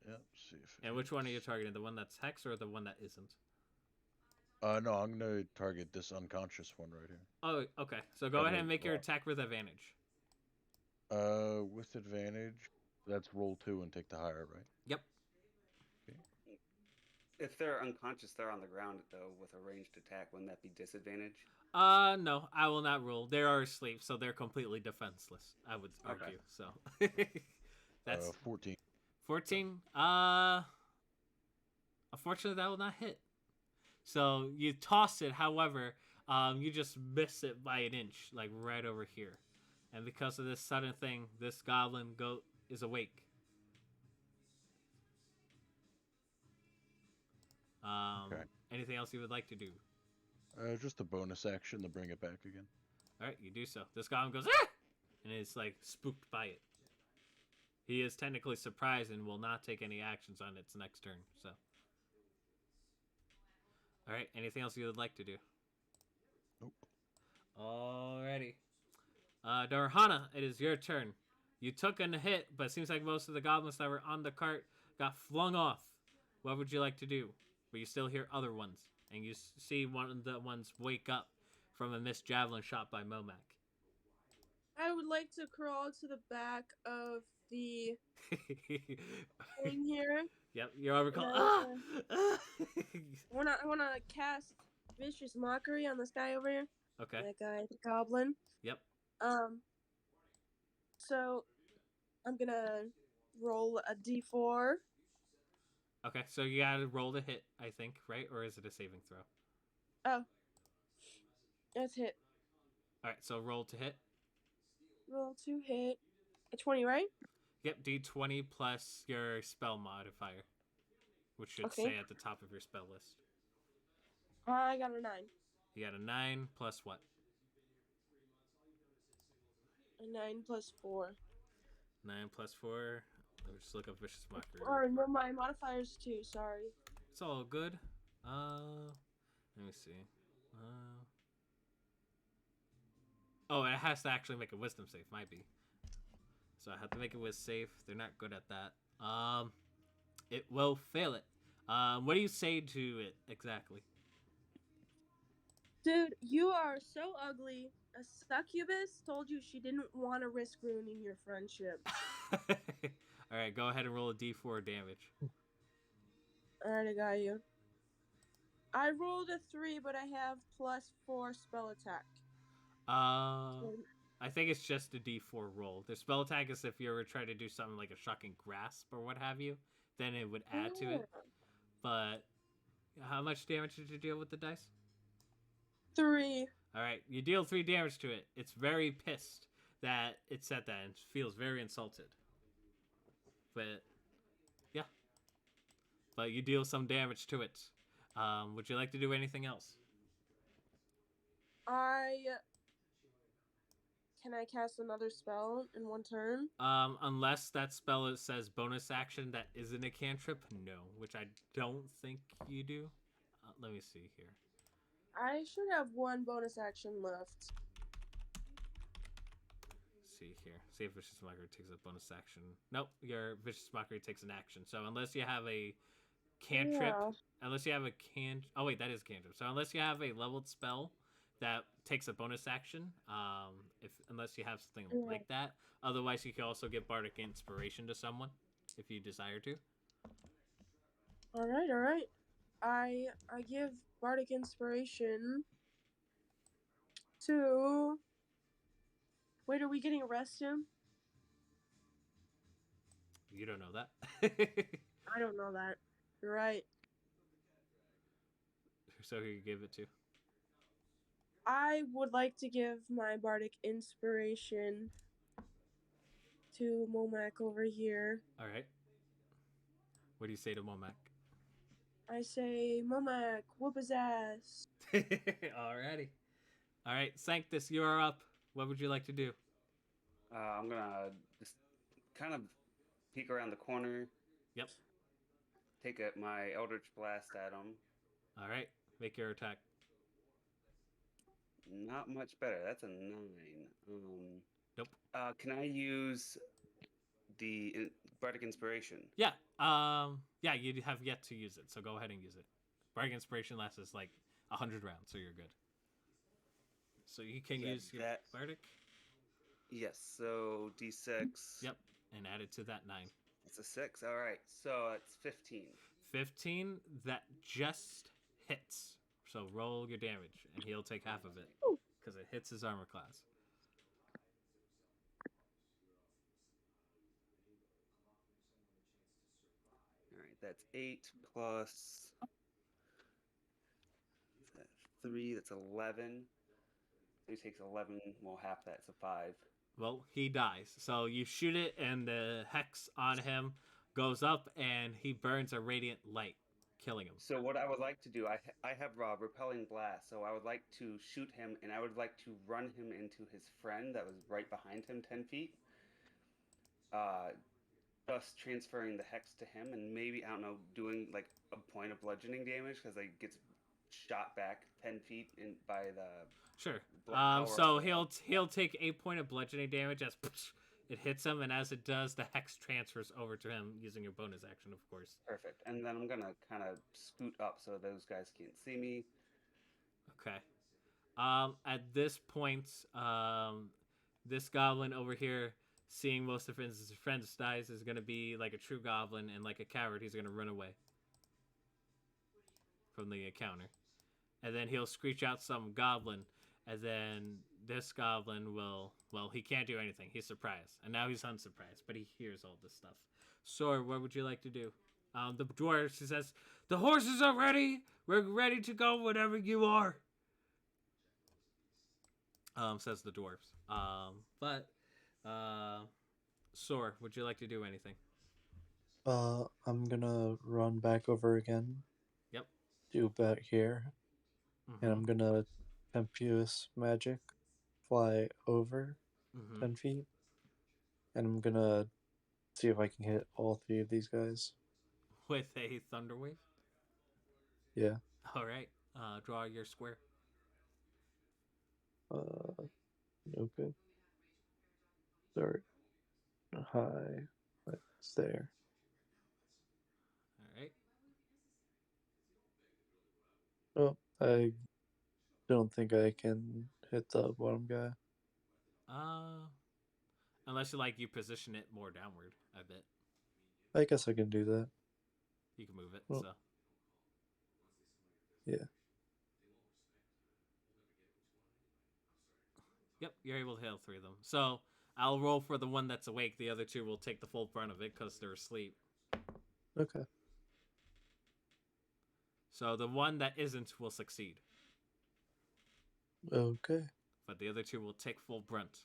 Yep, see if it And which one are you hits. targeting? The one that's hex or the one that isn't? No, I'm gonna target this unconscious one right here. Oh, okay. So go ahead and make your attack with advantage. With advantage, that's roll 2 and take the higher, right? Yep. Okay. If they're unconscious, they're on the ground though with a ranged attack. Wouldn't that be disadvantage? No, I will not roll. They are asleep, so they're completely defenseless, I would argue. So that's 14. 14. Unfortunately, that will not hit. So you toss it, however, you just miss it by an inch, like right over here. And because of this sudden thing, this goblin goat is awake. Okay. Anything else you would like to do? Just a bonus action to bring it back again. All right, you do so. This goblin goes, ah! And is like spooked by it. He is technically surprised and will not take any actions on its next turn. So, all right, anything else you would like to do? Nope. Alrighty. Darhana, it is your turn. You took a hit, but it seems like most of the goblins that were on the cart got flung off. What would you like to do? But you still hear other ones, and you see one of the ones wake up from a missed javelin shot by Momac. I would like to crawl to the back of the thing here. Yep, you're over call. I wanna cast vicious mockery on this guy over here. Okay. That guy, the goblin. Yep. So I'm gonna roll a d4. Okay, so you gotta roll to hit, I think, right? Or is it a saving throw? Oh, that's hit. All right, so roll to hit. Roll to hit. A 20, right? Yep, d20 plus your spell modifier, which should Okay. say at the top of your spell list. I got a 9. You got a 9 plus what? A 9 plus 4. 9 plus 4. Let me just look up vicious mockery. Or no, my modifier's 2. Sorry. It's all good. Let me see. Oh, it has to actually make a wisdom save. Might be. So I have to make it wisdom save. They're not good at that. It will fail it. What do you say to it exactly? Dude, you are so ugly. A succubus told you she didn't want to risk ruining your friendship. All right, go ahead and roll a d4 damage. Alright, I got you. I rolled a 3, but I have plus 4 spell attack. I think it's just a d4 roll. The spell attack is if you were trying to do something like a shocking grasp or what have you, then it would add to it. But how much damage did you deal with the dice? 3. All right, you deal 3 damage to it. It's very pissed that it said that and feels very insulted. But yeah, but you deal some damage to it. Would you like to do anything else? Can I cast another spell in one turn? Unless that spell it says bonus action that isn't a cantrip, no, which I don't think you do. Let me see here. I should have one bonus action left. See here. See if Vicious Mockery takes a bonus action. Nope, your Vicious Mockery takes an action. So unless you have a cantrip, unless you have a oh wait, that is cantrip. So unless you have a leveled spell that takes a bonus action, unless you have something like that. Otherwise, you can also give Bardic Inspiration to someone if you desire to. All right. I give Bardic Inspiration to. Wait, are we getting arrested? You don't know that. I don't know that. You're right. So who you give it to? I would like to give my Bardic Inspiration to Momac over here. All right. What do you say to Momac? I say, Momac, whoop his ass. Alrighty. All right, Sanctus, you are up. What would you like to do? I'm gonna just kind of peek around the corner. Yep. Take my Eldritch Blast at him. All right, make your attack. Not much better. That's a 9. Nope. Can I use the Bardic Inspiration? Yeah. Yeah, you have yet to use it, so go ahead and use it. Bardic Inspiration lasts like 100 rounds, so you're good. So you can use your Bardic. Yes. So D6. Yep, and add it to that 9. It's a 6. All right. So it's 15. 15. That just hits. So roll your damage, and he'll take half of it because it hits his armor class. All right. That's 8 plus 3. That's 11. So he takes 11. Well, half that. So 5. Well, he dies. So you shoot it, and the hex on him goes up, and he burns a radiant light, killing him. So what I would like to do, I have repelling blast. So I would like to shoot him, and I would like to run him into his friend that was right behind him, 10 feet. Just transferring the hex to him, and maybe, I don't know, doing like a point of bludgeoning damage because he gets shot back 10 feet by the Sure. power So of the- he'll take 8 point of bludgeoning damage as it hits him, and as it does, the hex transfers over to him using your bonus action, of course. Perfect. And then I'm gonna kind of scoot up so those guys can't see me. Okay. At this point, this goblin over here, seeing most of his friends dies, is gonna be like a true goblin, and like a coward, he's gonna run away from the encounter, and then he'll screech out some goblin, and then this goblin will, well, he can't do anything. He's surprised, and now he's unsurprised, but he hears all this stuff. So, what would you like to do? The dwarf, he says, "The horses are ready. We're ready to go whenever you are." Says the dwarves. Sor, would you like to do anything? I'm gonna run back over again. Yep. Do back here, and I'm gonna Tempest magic, fly over 10 feet, and I'm gonna see if I can hit all 3 of these guys. With a thunder wave. Yeah. All right. Draw your square. Okay. Start high. It's there. All right. Oh, I don't think I can hit the bottom guy. Unless you position it more downward a bit. I guess I can do that. You can move it. Oh. So. Yeah. Yep, you're able to hit all 3 of them. So I'll roll for the one that's awake. The other 2 will take the full brunt of it because they're asleep. Okay. So the one that isn't will succeed. Okay. But the other 2 will take full brunt.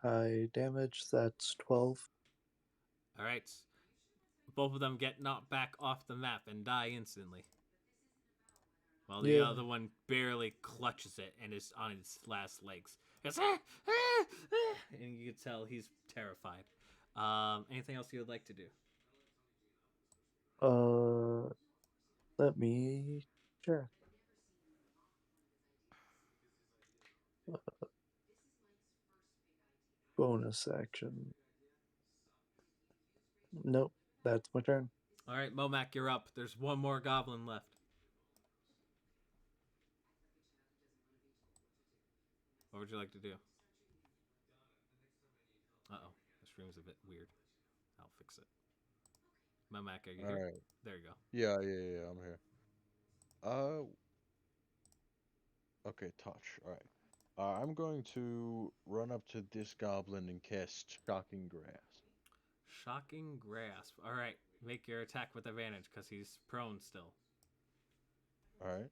High damage, that's 12. All right. Both of them get knocked back off the map and die instantly. While the Yeah. other one barely clutches it and is on its last legs. Goes, "Ah, ah, ah," and you can tell he's terrified. Anything else you would like to do? Let me check. Bonus action. Nope, that's my turn. All right, Momac, you're up. There's one more goblin left. What would you like to do? Uh-oh. This room's a bit weird. I'll fix it. Momac, are you here? Alright. There you go. Yeah, I'm here. Okay, touch. Alright. I'm going to run up to this goblin and cast Shocking Grasp. Shocking Grasp. All right, make your attack with advantage because he's prone still. Alright.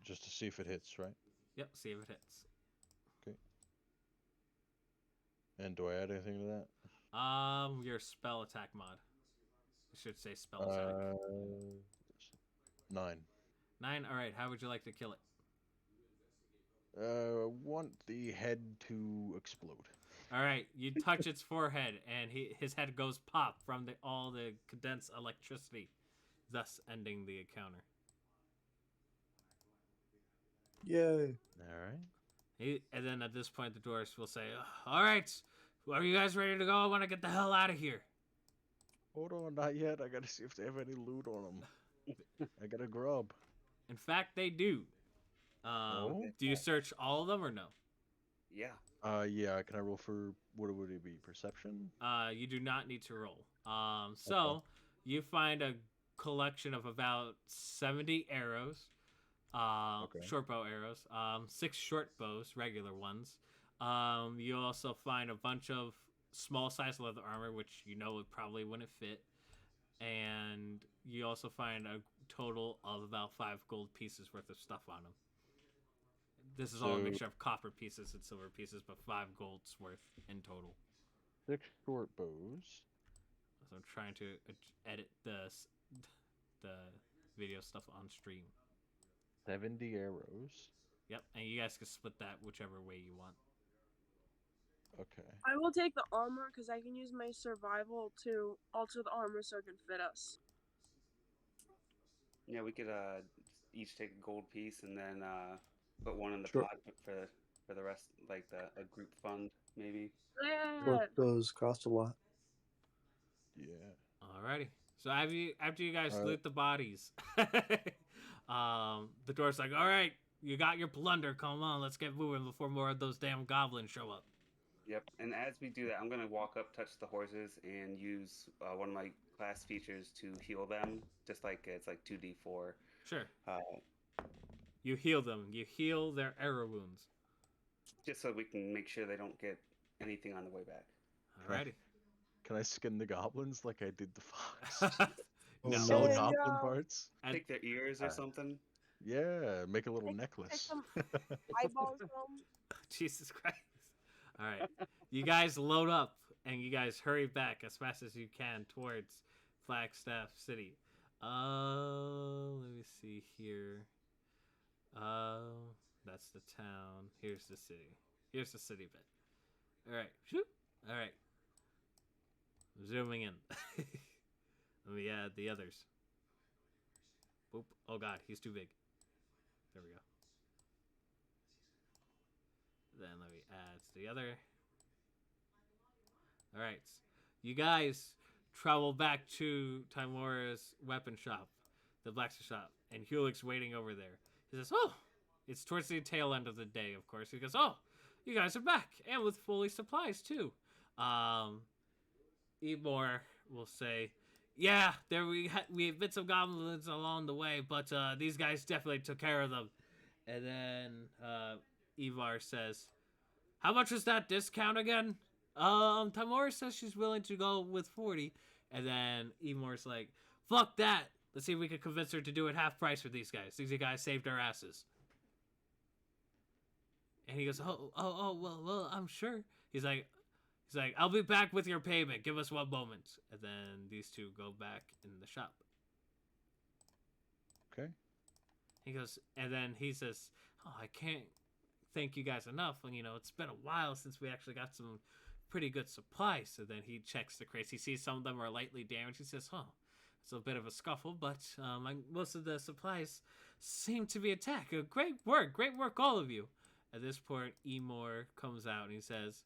Just to see if it hits, right? Yep, see if it hits. Okay. And do I add anything to that? Your spell attack mod. I should say spell attack. 9. 9. All right, how would you like to kill it? Want the head to explode. All right, you touch its forehead, and his head goes pop from all the condensed electricity, thus ending the encounter. Yay. Alright. And then at this point, the dwarves will say, "All right, are you guys ready to go? I want to get the hell out of here." Hold on, not yet. I gotta see if they have any loot on them. I gotta grub. In fact, they do. Do you search all of them or no? Yeah. Yeah, can I roll for, what would it be, perception? You do not need to roll. So you find a collection of about 70 arrows, short bow arrows, 6 short bows, regular ones. You also find a bunch of small size leather armor, which you know it probably wouldn't fit. And you also find a total of about 5 gold pieces worth of stuff on them. This is all a mixture of copper pieces and silver pieces, but 5 gold's worth in total. 6 short bows. So I'm trying to edit the video stuff on stream. 70 arrows. Yep, and you guys can split that whichever way you want. Okay. I will take the armor because I can use my survival to alter the armor so it can fit us. Yeah, we could each take a gold piece and then put one in the Sure. pot for the rest, like a group fund maybe. Yeah. Those cost a lot. Yeah. Alrighty. So after you guys Alright. loot the bodies, the dwarf's like, all right, you got your plunder. Come on, let's get moving before more of those damn goblins show up. Yep. And as we do that, I'm gonna walk up, touch the horses, and use one of my class features to heal them. Just like it's like 2d4. Sure. Uh, You heal them. You heal their arrow wounds. just so we can make sure they don't get anything on the way back. Alrighty. Can I skin the goblins like I did the fox? Oh, No. Sell no. goblin No. parts? And- Take their ears or Alright. something. Yeah, make a little Take necklace. some eyeballs from. Jesus Christ. All right. You guys load up and you guys hurry back as fast as you can towards Flagstaff City. Let me see here. That's the town. Here's the city. Here's the city bit. All right. Shoot. All right. Zooming in. Let me add the others. Boop. Oh God, he's too big. There we go. Then let me add the other. Alright. You guys travel back to Timora's weapon shop, the blacksmith shop, and Hulick's waiting over there. He says, oh, it's towards the tail end of the day, of course. He goes, oh, you guys are back, and with fully supplies, too. Ebor will say, yeah, there we have bits of goblins along the way, but these guys definitely took care of them. And then Ivar says, how much was that discount again? Tamora says she's willing to go with 40. And then Evor's like, fuck that. Let's see if we can convince her to do it half price for these guys. These guys saved our asses. And he goes, well, I'm sure. He's like, I'll be back with your payment. Give us one moment. And then these two go back in the shop. Okay. He goes, and then he says, oh, I can't thank you guys enough. And, it's been a while since we actually got some pretty good supplies. So then he checks the crates. He sees some of them are lightly damaged. He says, it's a bit of a scuffle, but most of the supplies seem to be intact. Great work, all of you. At this point, Emor comes out and he says,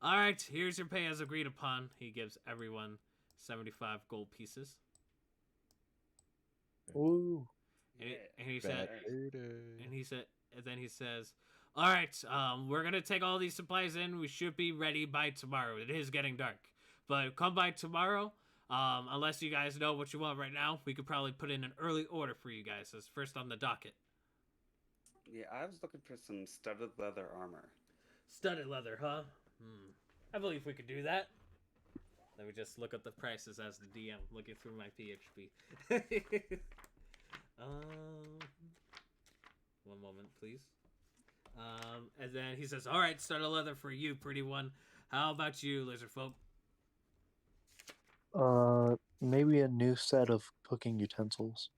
all right, here's your pay as agreed upon. He gives everyone 75 gold pieces. Ooh. And he said, Bad and then he says, all right, we're going to take all these supplies in. We should be ready by tomorrow. It is getting dark. But come by tomorrow. Unless you guys know what you want right now, we could probably put in an early order for you guys as first on the docket. Yeah, I was looking for some studded leather armor. Studded leather, huh? I believe we could do that. Let me just look up the prices as the DM, looking through my PHP. One moment, please. And then he says, all right, studded leather for you, pretty one. How about you, lizard folk? Maybe a new set of cooking utensils.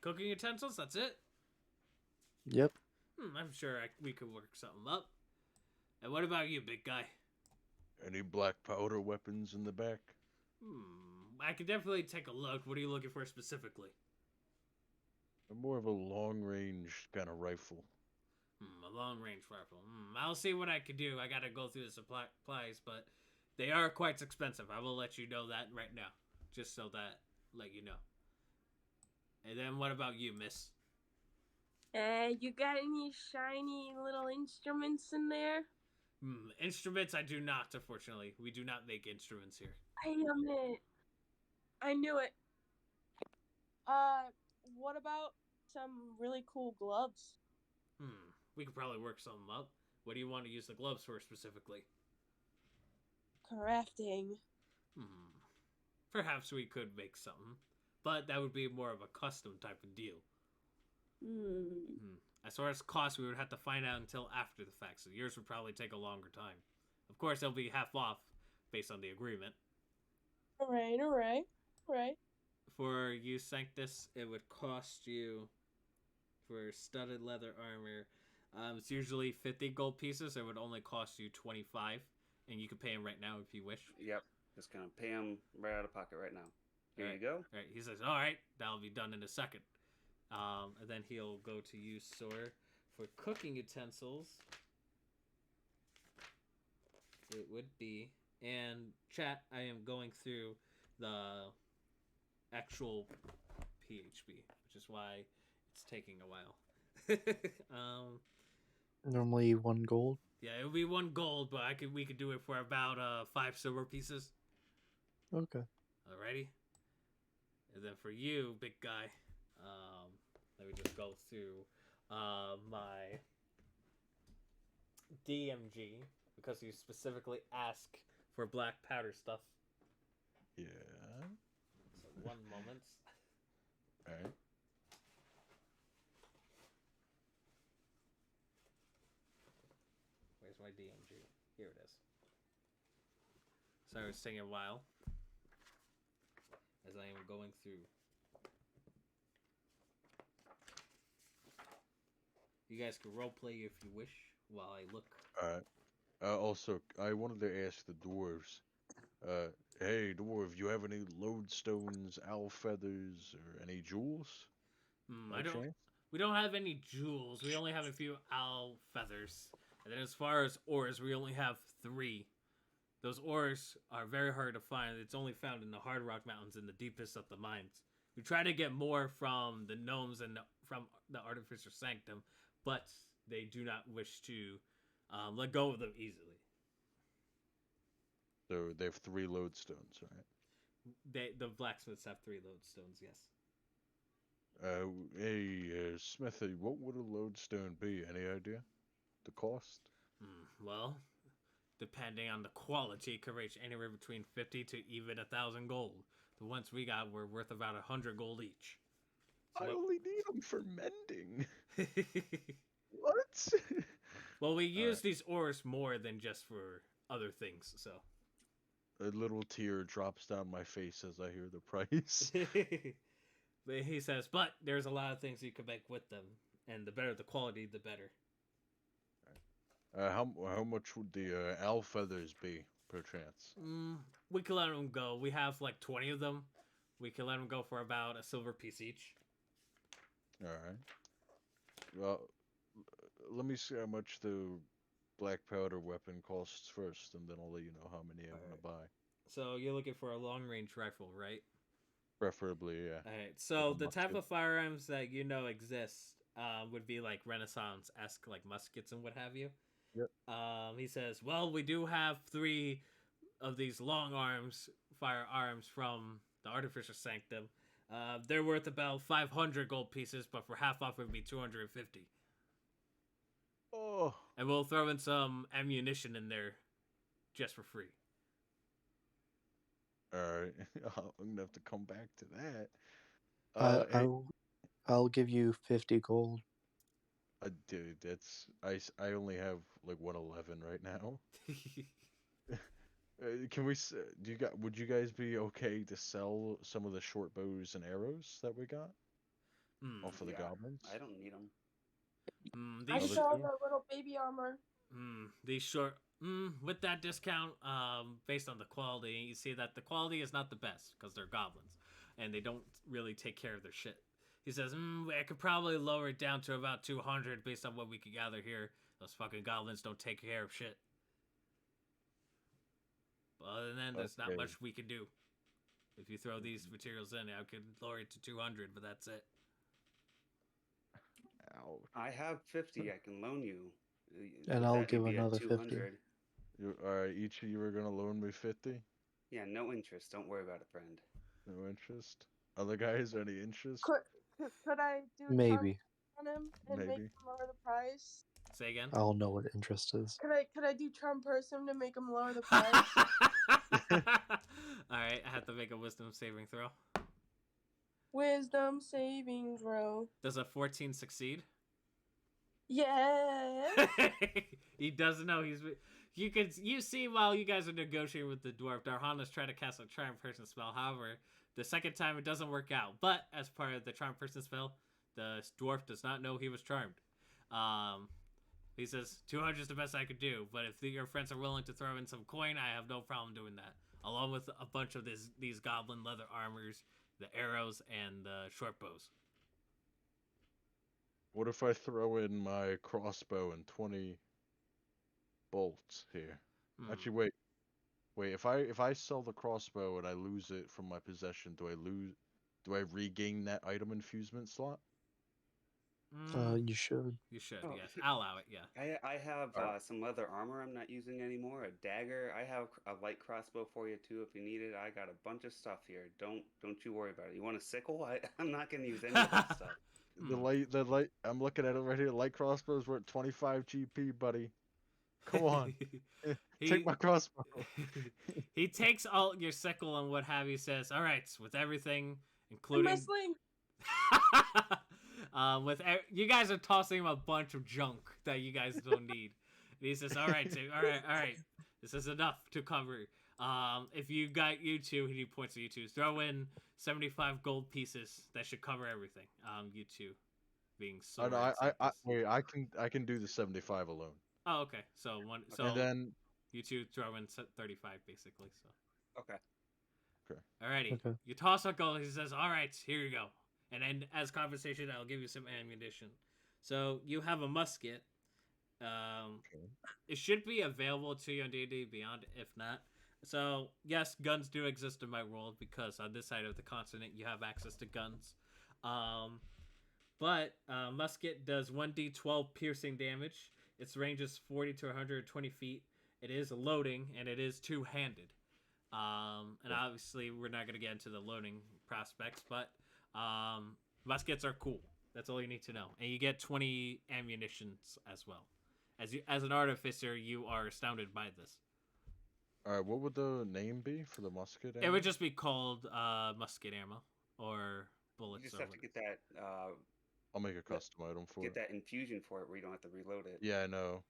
Cooking utensils, that's it? Yep. I'm sure we could work something up. And what about you, big guy? Any black powder weapons in the back? I could definitely take a look. What are you looking for specifically? More of a long-range kind of rifle. A long-range rifle. I'll see what I can do. I gotta go through the supplies, but they are quite expensive. I will let you know that right now, just so that let you know. And then what about you, miss? You got any shiny little instruments in there? Instruments, I do not, unfortunately. We do not make instruments here. Damn it. I knew it. What about some really cool gloves? We could probably work something up. What do you want to use the gloves for specifically? Crafting. Perhaps we could make something, but that would be more of a custom type of deal. As far as cost, we would have to find out until after the fact, so yours would probably take a longer time. Of course, it'll be half off based on the agreement. Alright. For you, Sanctus, it would cost you, for studded leather armor, it's usually 50 gold pieces. It would only cost you 25, and you can pay him right now if you wish. Yep, just gonna pay him right out of pocket right now. Here you go. All right, he says, all right, that'll be done in a second. And then he'll go to use Sor for cooking utensils. It would be, and chat, I am going through the actual PHB, which is why it's taking a while. Normally 1 gold. Yeah, it would be 1 gold, but we could do it for about 5 silver pieces. Okay. Alrighty. And then for you, big guy, let me just go through my DMG because you specifically ask for black powder stuff. Yeah. So 1 moment. All right. Where's my DMG? Here it is. Sorry, it's taking a while as I am going through. You guys can roleplay if you wish while I look. All right. Also, I wanted to ask the dwarves. Hey, dwarf, you have any lodestones, owl feathers, or any jewels? I don't. Chance? We don't have any jewels. We only have a few owl feathers. And then as far as ores, we only have 3. Those ores are very hard to find. It's only found in the Hard Rock Mountains in the deepest of the mines. We try to get more from the gnomes and from the Artificer Sanctum, but they do not wish to let go of them easily. So they have 3 lodestones, right? The blacksmiths have 3 lodestones, yes. Hey, Smithy, what would a lodestone be? Any idea? The cost? Well, depending on the quality, it could range anywhere between 50 to even 1,000 gold. The ones we got were worth about 100 gold each. I So only need them for mending. What? well, we use these ores more than just for other things, so. A little tear drops down my face as I hear the price. But he says, but there's a lot of things you can make with them, and the better the quality, the better. How much would the owl feathers be, perchance? We can let them go. We have like 20 of them. We can let them go for about a silver piece each. All right. Well, let me see how much the black powder weapon costs first, and then I'll let you know how many I want to buy. So you're looking for a long-range rifle, right? Preferably, yeah. Alright, so With a the type musket. of firearms that you know exist would be like Renaissance-esque, like muskets and what have you. Yep. He says, well, we do have 3 of these long arms, firearms from the Artificer Sanctum. They're worth about 500 gold pieces, but for half off it would be 250. Oh. And we'll throw in some ammunition in there just for free. All right. I'm gonna have to come back to that. Hey, I'll give you 50 gold. dude, that's I only have like 111 right now. Can we? Would you guys be okay to sell some of the short bows and arrows that we got off of the goblins? I don't need them. I These just saw the little baby armor. these short with that discount, based on the quality, you see that the quality is not the best because they're goblins and they don't really take care of their shit. He says, I could probably lower it down to about 200 based on what we could gather here. Those fucking goblins don't take care of shit. But other than that, there's not much we can do. If you throw these materials in, I could lower it to 200, but that's it. Ouch. I have 50 I can loan you. And I'll give another 50. All right, each of you are gonna loan me 50. Yeah, no interest. Don't worry about it, friend. No interest. Other guys, any interest? Could I do a Maybe. charm on him and make Maybe. him lower the price? Say again? I'll know what interest is. Could I do charm person to make him lower the price? Alright, I have to make a wisdom saving throw. Wisdom saving throw. Does a 14 succeed? Yes. He doesn't know he's. You see while you guys are negotiating with the dwarf, Darhana's trying to cast a charm person spell. However, the second time it doesn't work out. But as part of the charm person spell, the dwarf does not know he was charmed. He says 200 is the best I could do, but if your friends are willing to throw in some coin, I have no problem doing that. Along with a bunch of these goblin leather armors, the arrows, and the short bows. What if I throw in my crossbow and 20 bolts here? Actually, wait. If I sell the crossbow and I lose it from my possession, do I regain that item infusement slot? You should. You should, Oh. yes. I'll allow it, yeah. I have Alright. some leather armor I'm not using anymore, a dagger. I have a light crossbow for you too if you need it. I got a bunch of stuff here. Don't you worry about it. You want a sickle? I'm not gonna use any of that stuff. The light. I'm looking at it right here. Light crossbows were at 25 GP, buddy. Come on, take my crossbow. He takes all your sickle and what have you. Says, "All right, with everything, And including my sling. you guys are tossing him a bunch of junk that you guys don't need." And he says, "All right, so, all right. This is enough to cover. If you got you two," he points at you two, "throw in 75 gold pieces. That should cover everything. You two being Oh, swords. no, like this. wait. I can do the 75 alone. Oh, okay. So one. So And then you two throw in 35 basically. So. Okay. Alrighty. Okay. You toss a gold. He says, "All right, here you go." And then, as compensation, I'll give you some ammunition. So you have a musket. It should be available to you on D&D Beyond, if not. So yes, guns do exist in my world because on this side of the continent you have access to guns. But musket does 1d12 piercing damage. Its range is 40 to 120 feet. It is loading and it is two-handed. And obviously we're not going to get into the loading prospects, but muskets are cool. That's all you need to know. And you get 20 ammunitions as well. As an artificer, you are astounded by this. all right, what would the name be for the musket? It would just be called musket ammo or bullets. You just or have to get that I'll make a custom item for it. infusion for it where you don't have to reload it. Yeah, I know,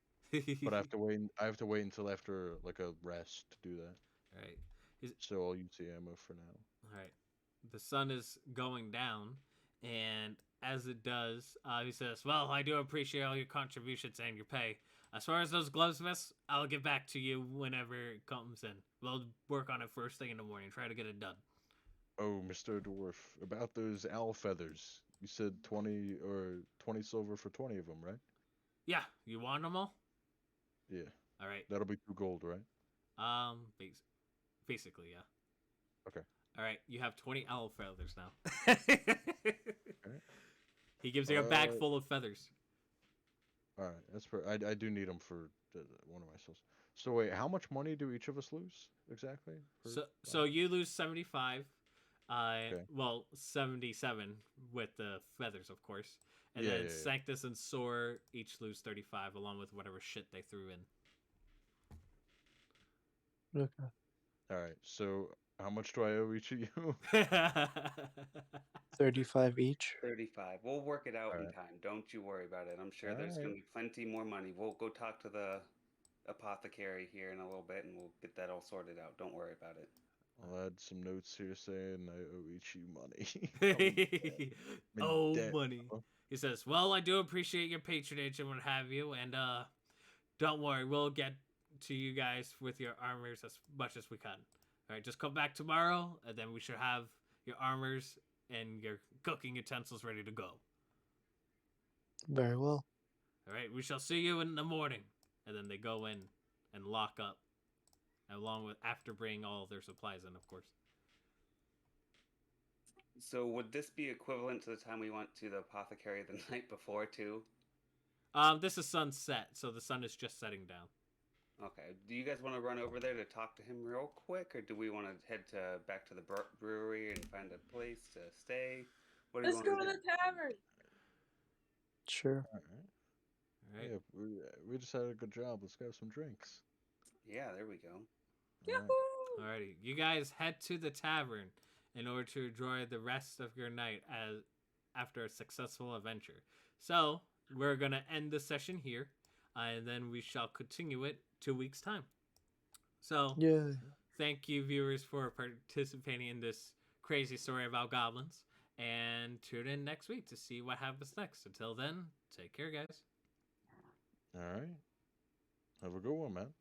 but I have to wait. I have to wait until after like a rest to do that. All right. So I'll use the ammo for now. All right. The sun is going down, and as it does, he says, "Well, I do appreciate all your contributions and your pay. As far as those gloves vests, I'll get back to you whenever it comes in. We'll work on it first thing in the morning. Try to get it done." Oh, Mr. Dwarf, about those owl feathers. You said 20 silver for 20 of them, right? Yeah, you want them all? Yeah. All right. That'll be 2 gold, right? Basically, yeah. Okay. All right, you have 20 owl feathers now. He gives you a bag full of feathers. All right, that's I do need them for one of my souls. So wait, how much money do each of us lose exactly? So you lose 75. Okay. Well, 77 with the feathers, of course. And Yeah, then yeah. Sanctus and Sor each lose 35, along with whatever shit they threw in. Okay. All right. So how much do I owe each of you? 35 each. 35. We'll work it out in Alright. time. Don't you worry about it. I'm sure there's going to be plenty more money. We'll go talk to the apothecary here in a little bit and we'll get that all sorted out. Don't worry about it. I'll add some notes here saying I owe each you money. Oh, debt, money. huh? He says, "Well, I do appreciate your patronage and what have you, and don't worry, we'll get to you guys with your armors as much as we can. All right, just come back tomorrow, and then we should have your armors and your cooking utensils ready to go. Very well. All right, we shall see you in the morning." And then they go in and lock up, along with after bringing all of their supplies in, of course. So would this be equivalent to the time we went to the apothecary the night before too? This is sunset, so the sun is just setting down. Okay. Do you guys want to run over there to talk to him real quick, or do we want to head back to the brewery and find a place to stay? What do you Let's want go to do? the tavern. All Sure. right. All right. Yeah, we just had a good job. Let's go have some drinks. Yeah, there we go. All right. Yahoo! Alrighty, you guys head to the tavern in order to enjoy the rest of your night after a successful adventure. So, we're going to end the session here, and then we shall continue it 2 weeks' time. So, Yay. thank you, viewers, for participating in this crazy story about goblins, and tune in next week to see what happens next. Until then, take care, guys. All right. Have a good one, man.